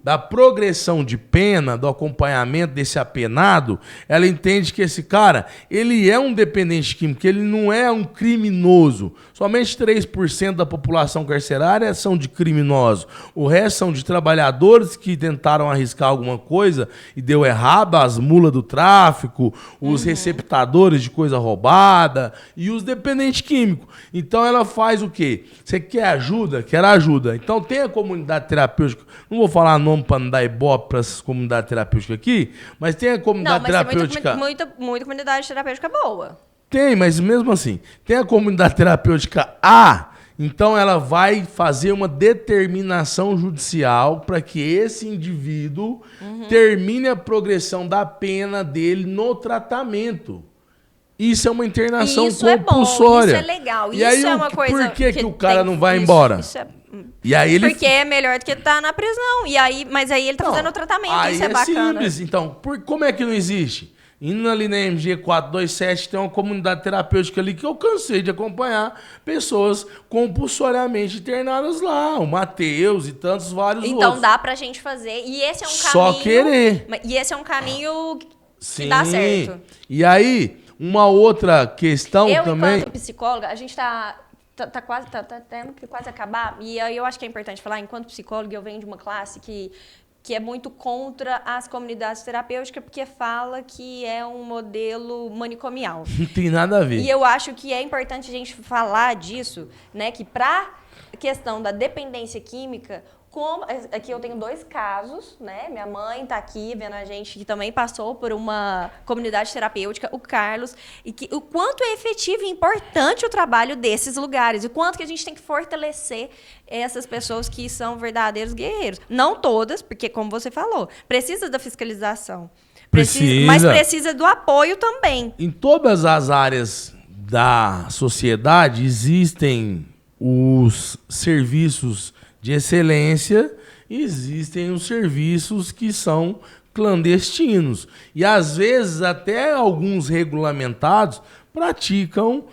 da progressão de pena, do acompanhamento desse apenado, ela entende que esse cara, ele é um dependente químico, ele não é um criminoso. Somente 3% da população carcerária são de criminosos. O resto são de trabalhadores que tentaram arriscar alguma coisa e deu errado, as mulas do tráfico, os receptadores de coisa roubada e os dependentes químicos. Então ela faz o quê? Você quer ajuda? Quer ajuda. Então tem a comunidade terapêutica, não vou falar nome para não dar ibope para essas comunidades terapêuticas aqui, mas tem a comunidade terapêutica... Tem muita comunidade terapêutica boa. Tem, mas mesmo assim, tem a comunidade terapêutica A, então ela vai fazer uma determinação judicial para que esse indivíduo termine a progressão da pena dele no tratamento. Isso é uma internação compulsória. Isso é legal. E aí, é uma coisa por que o cara não vai embora? E aí ele... Porque é melhor do que estar na prisão. E aí, mas aí ele tá fazendo o tratamento, aí isso é bacana. Simples. Então, como é que não existe? Indo ali na MG 427, tem uma comunidade terapêutica ali que eu cansei de acompanhar pessoas compulsoriamente internadas lá. O Matheus e tantos vários outros. Então dá pra gente fazer. E esse é um caminho... Só querer. E esse é um caminho que Sim. dá certo. E aí, uma outra questão também... Enquanto psicóloga, a gente tá tendo que quase acabar. E aí eu acho que é importante falar, enquanto psicóloga, eu venho de uma classe que é muito contra as comunidades terapêuticas, porque fala que é um modelo manicomial. Não tem nada a ver. E eu acho que é importante a gente falar disso, né? Que para a questão da dependência química, aqui eu tenho 2 casos, né? Minha mãe está aqui vendo a gente, que também passou por uma comunidade terapêutica, o Carlos, e o quanto é efetivo e importante o trabalho desses lugares, e o quanto que a gente tem que fortalecer essas pessoas que são verdadeiros guerreiros. Não todas, porque, como você falou, precisa da fiscalização. Mas precisa do apoio também. Em todas as áreas da sociedade existem os serviços de excelência, existem os serviços que são clandestinos. E, às vezes, até alguns regulamentados praticam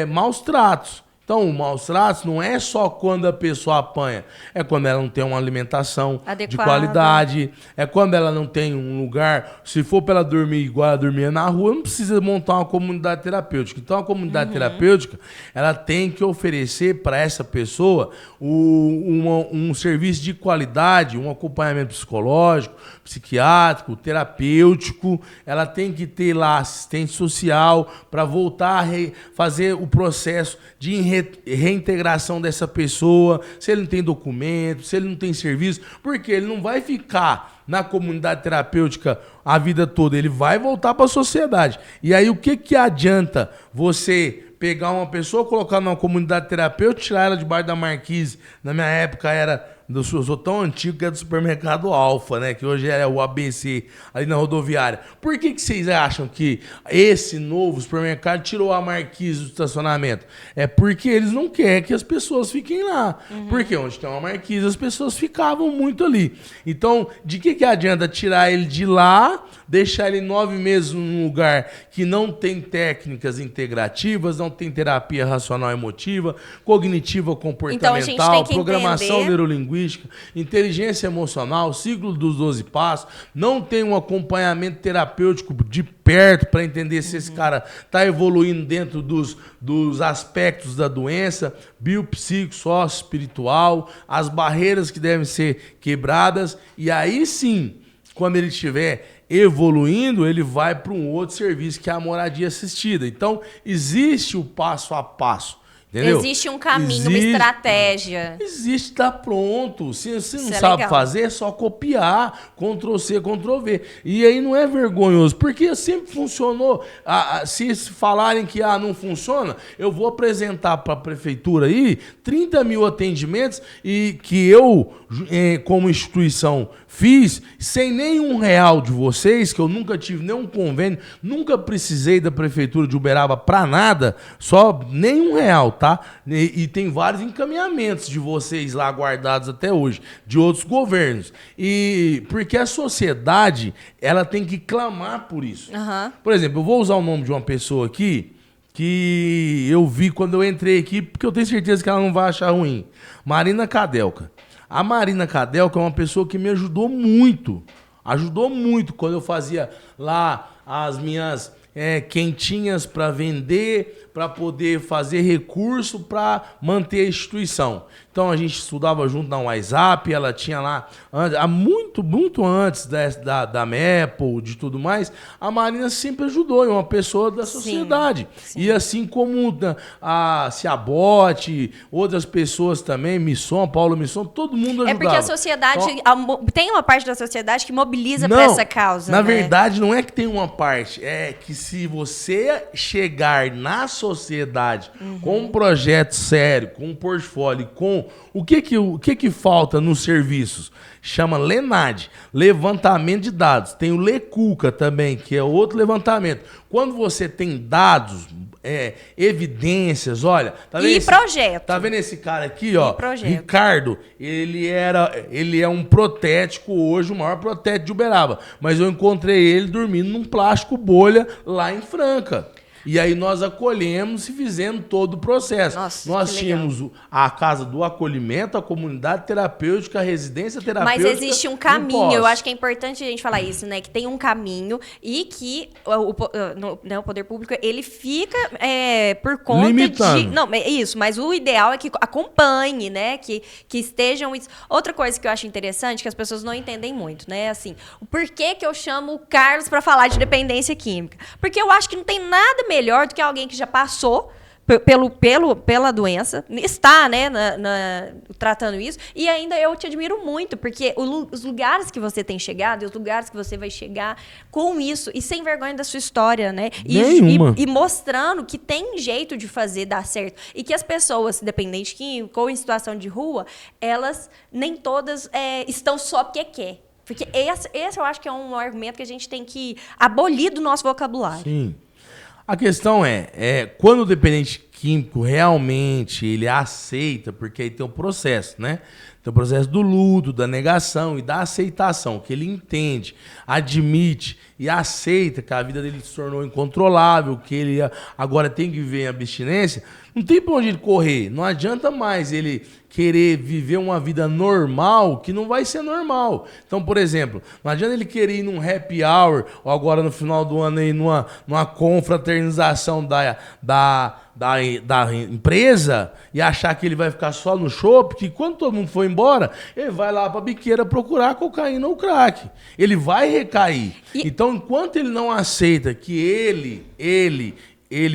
maus tratos. Então, o maus tratos não é só quando a pessoa apanha, é quando ela não tem uma alimentação adequada, de qualidade, é quando ela não tem um lugar, se for para ela dormir igual ela dormia na rua, não precisa montar uma comunidade terapêutica. Então, a comunidade terapêutica, ela tem que oferecer para essa pessoa um serviço de qualidade, um acompanhamento psicológico, psiquiátrico, terapêutico, ela tem que ter lá assistente social para voltar a fazer o processo de reintegração dessa pessoa, se ele não tem documento, se ele não tem serviço, porque ele não vai ficar na comunidade terapêutica a vida toda, ele vai voltar para a sociedade. E aí o que adianta você pegar uma pessoa, colocar numa comunidade terapêutica, tirar ela debaixo da marquise? Na minha época era... Eu sou tão antigo que é do supermercado Alfa, né? Que hoje é o ABC, ali na rodoviária. Por que vocês acham que esse novo supermercado tirou a marquise do estacionamento? É porque eles não querem que as pessoas fiquem lá. Porque onde tem uma marquise, as pessoas ficavam muito ali. Então, de que adianta tirar ele de lá, deixar ele 9 meses num lugar que não tem técnicas integrativas, não tem terapia racional emotiva, cognitiva comportamental, então, programação neurolinguística, inteligência emocional, ciclo dos 12 passos, não tem um acompanhamento terapêutico de perto para entender se esse cara está evoluindo dentro dos aspectos da doença, biopsíquico, sócio, espiritual, as barreiras que devem ser quebradas, e aí sim, quando ele estiver evoluindo, ele vai para um outro serviço que é a moradia assistida. Então, existe o passo a passo. Entendeu? Existe um caminho, uma estratégia. Existe, tá pronto. Se você não sabe fazer, é só copiar. Ctrl-C, Ctrl-V. E aí não é vergonhoso, porque sempre funcionou. Se falarem que não funciona, eu vou apresentar para a prefeitura aí 30 mil atendimentos e que eu, como instituição, fiz sem nenhum real de vocês, que eu nunca tive nenhum convênio, nunca precisei da prefeitura de Uberaba para nada, só nenhum real, tá? E tem vários encaminhamentos de vocês lá guardados até hoje, de outros governos. E porque a sociedade, ela tem que clamar por isso. Por exemplo, eu vou usar o nome de uma pessoa aqui que eu vi quando eu entrei aqui, porque eu tenho certeza que ela não vai achar ruim. Marina Kadelka. A Marina Kadelka é uma pessoa que me ajudou muito. Ajudou muito quando eu fazia lá as minhas quentinhas para vender, para poder fazer recurso para manter a instituição. Então a gente estudava junto na WhatsApp, ela tinha lá, muito antes da Maple, de tudo mais, a Marina sempre ajudou, é uma pessoa da sociedade. Sim. E assim como a Ciabote, outras pessoas também, Misson, Paulo Misson, todo mundo ajudava. É porque a sociedade, tem uma parte da sociedade que mobiliza para essa causa. Na verdade, não é que tem uma parte, é que se você chegar na sociedade com um projeto sério, com um portfólio, com o que falta nos serviços? Chama LENAD, levantamento de dados. Tem o LECUCA também, que é outro levantamento. Quando você tem dados evidências, olha. Tá vendo projeto. Tá vendo esse cara aqui, ó? Projeto. Ricardo, ele é um protético hoje, o maior protético de Uberaba. Mas eu encontrei ele dormindo num plástico bolha lá em Franca. E aí nós acolhemos e fizemos todo o processo. Nossa, nós tínhamos a casa do acolhimento, a comunidade terapêutica, a residência terapêutica. Mas existe um caminho, eu acho que é importante a gente falar isso, né? Que tem um caminho e que o poder público, ele fica por conta limitando. de... Não, isso, mas o ideal é que acompanhe, né? Que estejam... Outra coisa que eu acho interessante, que as pessoas não entendem muito, né? Assim, o porquê que eu chamo o Carlos para falar de dependência química? Porque eu acho que não tem nada melhor do que alguém que já passou pela doença, está, né, tratando isso, e ainda eu te admiro muito, porque os lugares que você tem chegado, e os lugares que você vai chegar com isso, e sem vergonha da sua história, né, e mostrando que tem jeito de fazer dar certo, e que as pessoas dependentes químicas ou em situação de rua, elas nem todas estão só porque quer. Porque esse eu acho que é um argumento que a gente tem que abolir do nosso vocabulário. Sim. A questão quando o dependente químico realmente ele aceita, porque aí tem o processo, né? Tem o processo do luto, da negação e da aceitação, que ele entende, admite e aceita que a vida dele se tornou incontrolável, que ele agora tem que viver em abstinência, não tem pra onde ele correr. Não adianta mais ele querer viver uma vida normal, que não vai ser normal. Então, por exemplo, não adianta ele querer ir num happy hour, ou agora no final do ano aí numa confraternização da empresa e achar que ele vai ficar só no shopping, que quando todo mundo for embora, ele vai lá pra biqueira procurar cocaína ou crack. Ele vai recair. Então, enquanto ele não aceita que ele,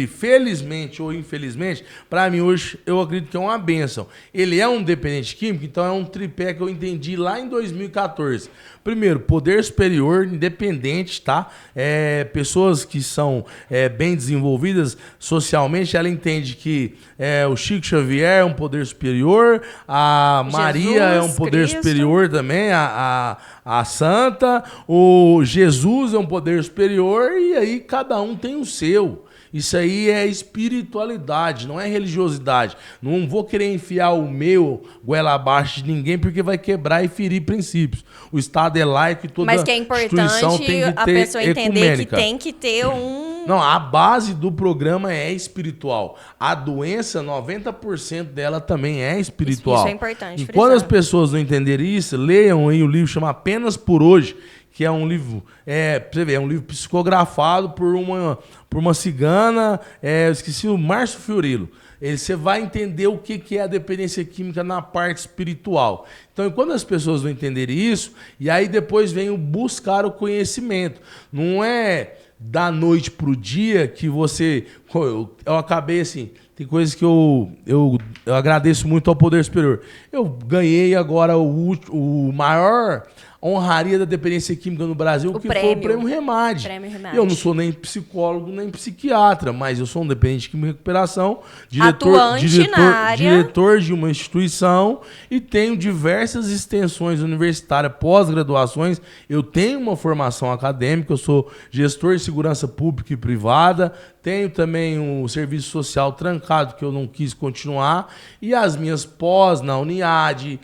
felizmente ou infelizmente, para mim hoje eu acredito que é uma bênção. Ele é um dependente químico, então é um tripé que eu entendi lá em 2014. Primeiro, poder superior, independente, tá? Pessoas que são bem desenvolvidas socialmente, ela entende que o Chico Xavier é um poder superior, a Maria é um poder superior também, a Santa, o Jesus é um poder superior, e aí cada um tem o seu. Isso aí é espiritualidade, não é religiosidade. Não vou querer enfiar o meu goela abaixo de ninguém, porque vai quebrar e ferir princípios. O Estado é laico e toda instituição tem que ter a pessoa entender ecumênica. que tem que ter um... Não, a base do programa é espiritual. A doença, 90% dela também é espiritual. Isso é importante. E quando as pessoas não entenderem isso, leiam aí o livro chama Apenas por Hoje, que é um livro, você vê, é um livro psicografado por uma cigana, eu esqueci, o Márcio Fiorello. Você vai entender o que é a dependência química na parte espiritual. Então, quando as pessoas não entenderem isso, e aí depois vem o buscar o conhecimento. Não é da noite pro dia que você... Eu acabei assim... Tem coisas que eu agradeço muito ao poder superior. Eu ganhei agora o maior honraria da dependência química no Brasil, foi o Prêmio Remade. Eu não sou nem psicólogo, nem psiquiatra, mas eu sou um dependente químico em recuperação, diretor de uma instituição e tenho diversas extensões universitárias, pós-graduações. Eu tenho uma formação acadêmica, eu sou gestor de segurança pública e privada, tenho também um serviço social trancado que eu não quis continuar e as minhas pós na Uniad,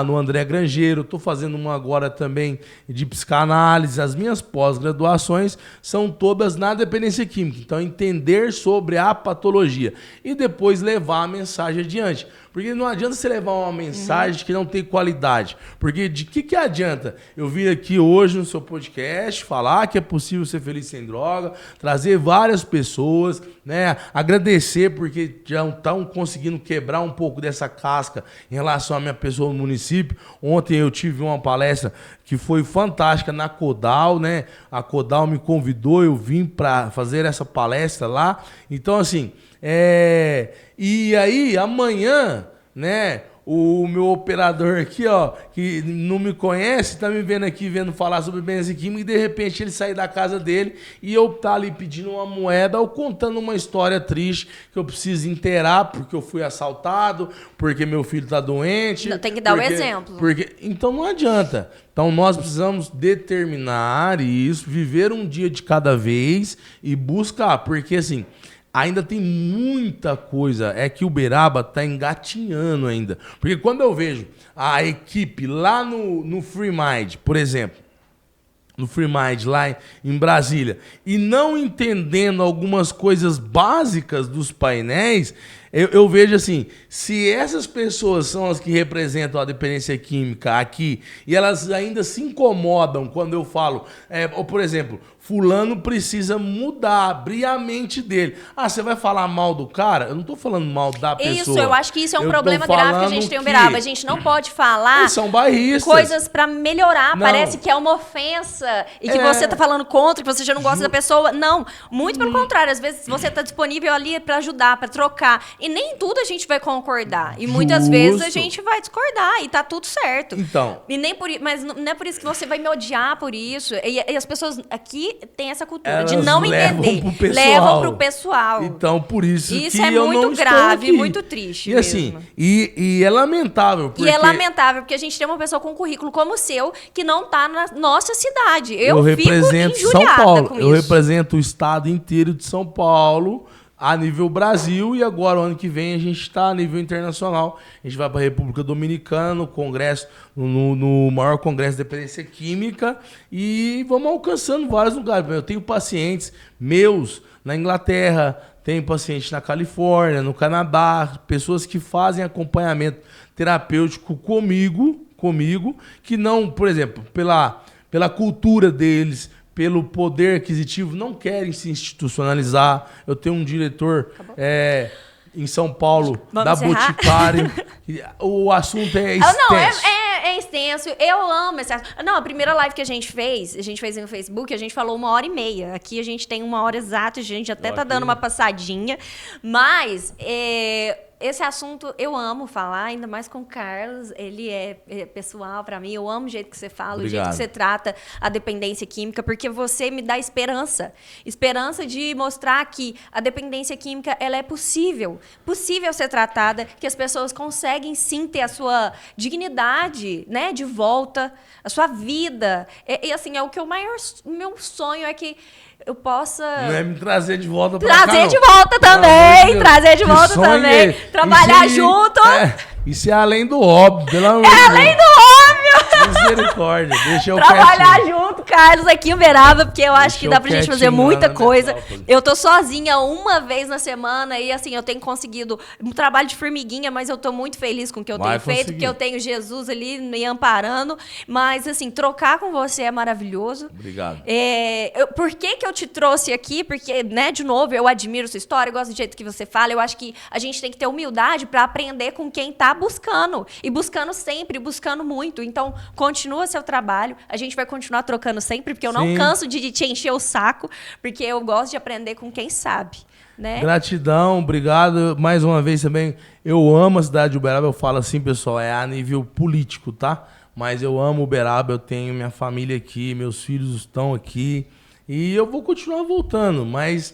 no André Grangeiro, estou fazendo uma agora também de psicanálise. As minhas pós-graduações são todas na dependência química. Então, entender sobre a patologia e depois levar a mensagem adiante. Porque não adianta você levar uma mensagem que não tem qualidade. Porque de que adianta eu vir aqui hoje no seu podcast falar que é possível ser feliz sem droga, trazer várias pessoas, né, agradecer porque já estão conseguindo quebrar um pouco dessa casca em relação à minha pessoa no município. Ontem eu tive uma palestra que foi fantástica na Codal, né? A Codal me convidou, eu vim para fazer essa palestra lá. Então, assim, e aí, amanhã, né, o meu operador aqui, ó, que não me conhece, tá me vendo aqui, vendo falar sobre benzina química, e de repente ele sair da casa dele e eu tá ali pedindo uma moeda ou contando uma história triste que eu preciso inteirar porque eu fui assaltado, porque meu filho tá doente. Não, tem que dar o exemplo. Então não adianta. Então nós precisamos determinar isso, viver um dia de cada vez e buscar, porque assim... ainda tem muita coisa. É que Uberaba tá engatinhando ainda. Porque quando eu vejo a equipe lá no Free Mind, por exemplo, no Free Mind, lá em Brasília, e não entendendo algumas coisas básicas dos painéis, eu vejo assim, se essas pessoas são as que representam a dependência química aqui, e elas ainda se incomodam quando eu falo, ou, por exemplo, fulano precisa mudar, abrir a mente dele. Ah, você vai falar mal do cara? Eu não tô falando mal da pessoa. Isso, eu acho que isso é um problema grave que a gente tem em Uberaba. A gente não pode falar são bairristas. Coisas pra melhorar. Não. Parece que é uma ofensa e que você tá falando contra, que você já não gosta da pessoa. Não, muito pelo contrário. Às vezes você tá disponível ali pra ajudar, pra trocar. E nem tudo a gente vai concordar. E muitas vezes a gente vai discordar e tá tudo certo. Então. E nem por, mas não é por isso que você vai me odiar por isso. E as pessoas aqui têm essa cultura Elas de não entender. Levam pro pessoal. Então, por isso que é eu muito não grave, estou aqui. muito triste. E assim, e é lamentável. Porque... E é lamentável, porque a gente tem uma pessoa com um currículo como o seu que não tá na nossa cidade. Eu represento fico São Paulo. com Eu isso. represento o estado inteiro de São Paulo a nível Brasil, e agora, o ano que vem, a gente está a nível internacional. A gente vai para a República Dominicana, no congresso, no maior congresso de dependência química, e vamos alcançando vários lugares. Eu tenho pacientes meus na Inglaterra, tenho pacientes na Califórnia, no Canadá, pessoas que fazem acompanhamento terapêutico comigo, que não, por exemplo, pela cultura deles, pelo poder aquisitivo, não querem se institucionalizar. Eu tenho um diretor em São Paulo, da Boticário. O assunto é extenso. Não, é extenso. Eu amo esse assunto. Não, a primeira live que a gente fez no Facebook, a gente falou 1h30. Aqui a gente tem 1 hora exata, a gente até tá dando uma passadinha. Mas... esse assunto eu amo falar, ainda mais com o Carlos. Ele é pessoal pra mim. Eu amo o jeito que você fala, Obrigado. O jeito que você trata a dependência química, porque você me dá esperança. Esperança de mostrar que a dependência química ela é possível ser tratada, que as pessoas conseguem sim ter a sua dignidade, né, de volta, a sua vida. E assim, é o que meu sonho é que eu possa... Não é me trazer de volta pra cá, trazer de volta também, trazer de volta também. Trabalhar junto. Isso é além do óbvio, pelo amor de Deus. É além do óbvio. Misericórdia, deixa eu trabalhar junto, Carlos, aqui em Uberaba, porque eu acho que dá pra gente fazer muita coisa. Eu tô sozinha uma vez na semana e assim, eu tenho conseguido um trabalho de formiguinha, mas eu tô muito feliz com o que eu tenho feito, porque eu tenho Jesus ali me amparando. Mas assim, trocar com você é maravilhoso. Obrigado. Por que eu te trouxe aqui? Porque, né, de novo, eu admiro sua história, eu gosto do jeito que você fala. Eu acho que a gente tem que ter humildade pra aprender com quem tá buscando. E buscando sempre, buscando muito. Então, continua seu trabalho. A gente vai continuar trocando sempre, porque eu não canso de te encher o saco, porque eu gosto de aprender com quem sabe, né? Gratidão, obrigado. Mais uma vez também, eu amo a cidade de Uberaba. Eu falo assim, pessoal, é a nível político, tá? Mas eu amo Uberaba, eu tenho minha família aqui, meus filhos estão aqui. E eu vou continuar voltando, mas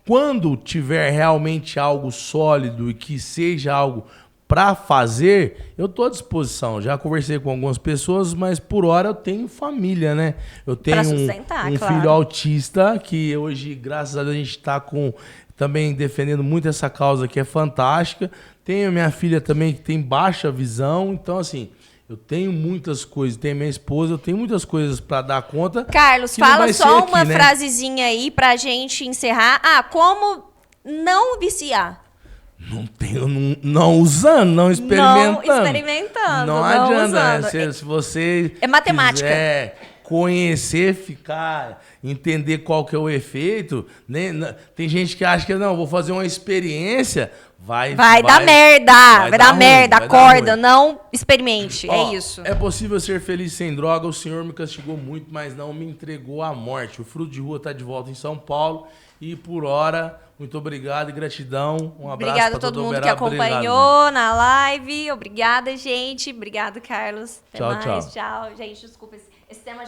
quando tiver realmente algo sólido e que seja algo para fazer, eu estou à disposição. Já conversei com algumas pessoas, mas por hora eu tenho família, né? Eu tenho um filho autista que hoje, graças a Deus, a gente está também defendendo muito essa causa que é fantástica. Tenho minha filha também que tem baixa visão, então assim... Eu tenho muitas coisas, tenho minha esposa, eu tenho muitas coisas para dar conta. Carlos, fala só uma frasezinha aí pra gente encerrar. Como não viciar? Não tenho, não usando, não experimentando. Não experimentando, não adianta. Se você é matemática. Quiser conhecer, entender qual que é o efeito, né? Tem gente que acha que não, vou fazer uma experiência... Vai dar merda, vai dar merda, acorda, não experimente, é isso. É possível ser feliz sem droga, o Senhor me castigou muito, mas não me entregou à morte. O Fruto de Rua está de volta em São Paulo e por hora, muito obrigado e gratidão. Um abraço. Obrigada a todo mundo que acompanhou na live, obrigada, gente, obrigado, Carlos. Até mais. Tchau. Gente, desculpa, esse tema...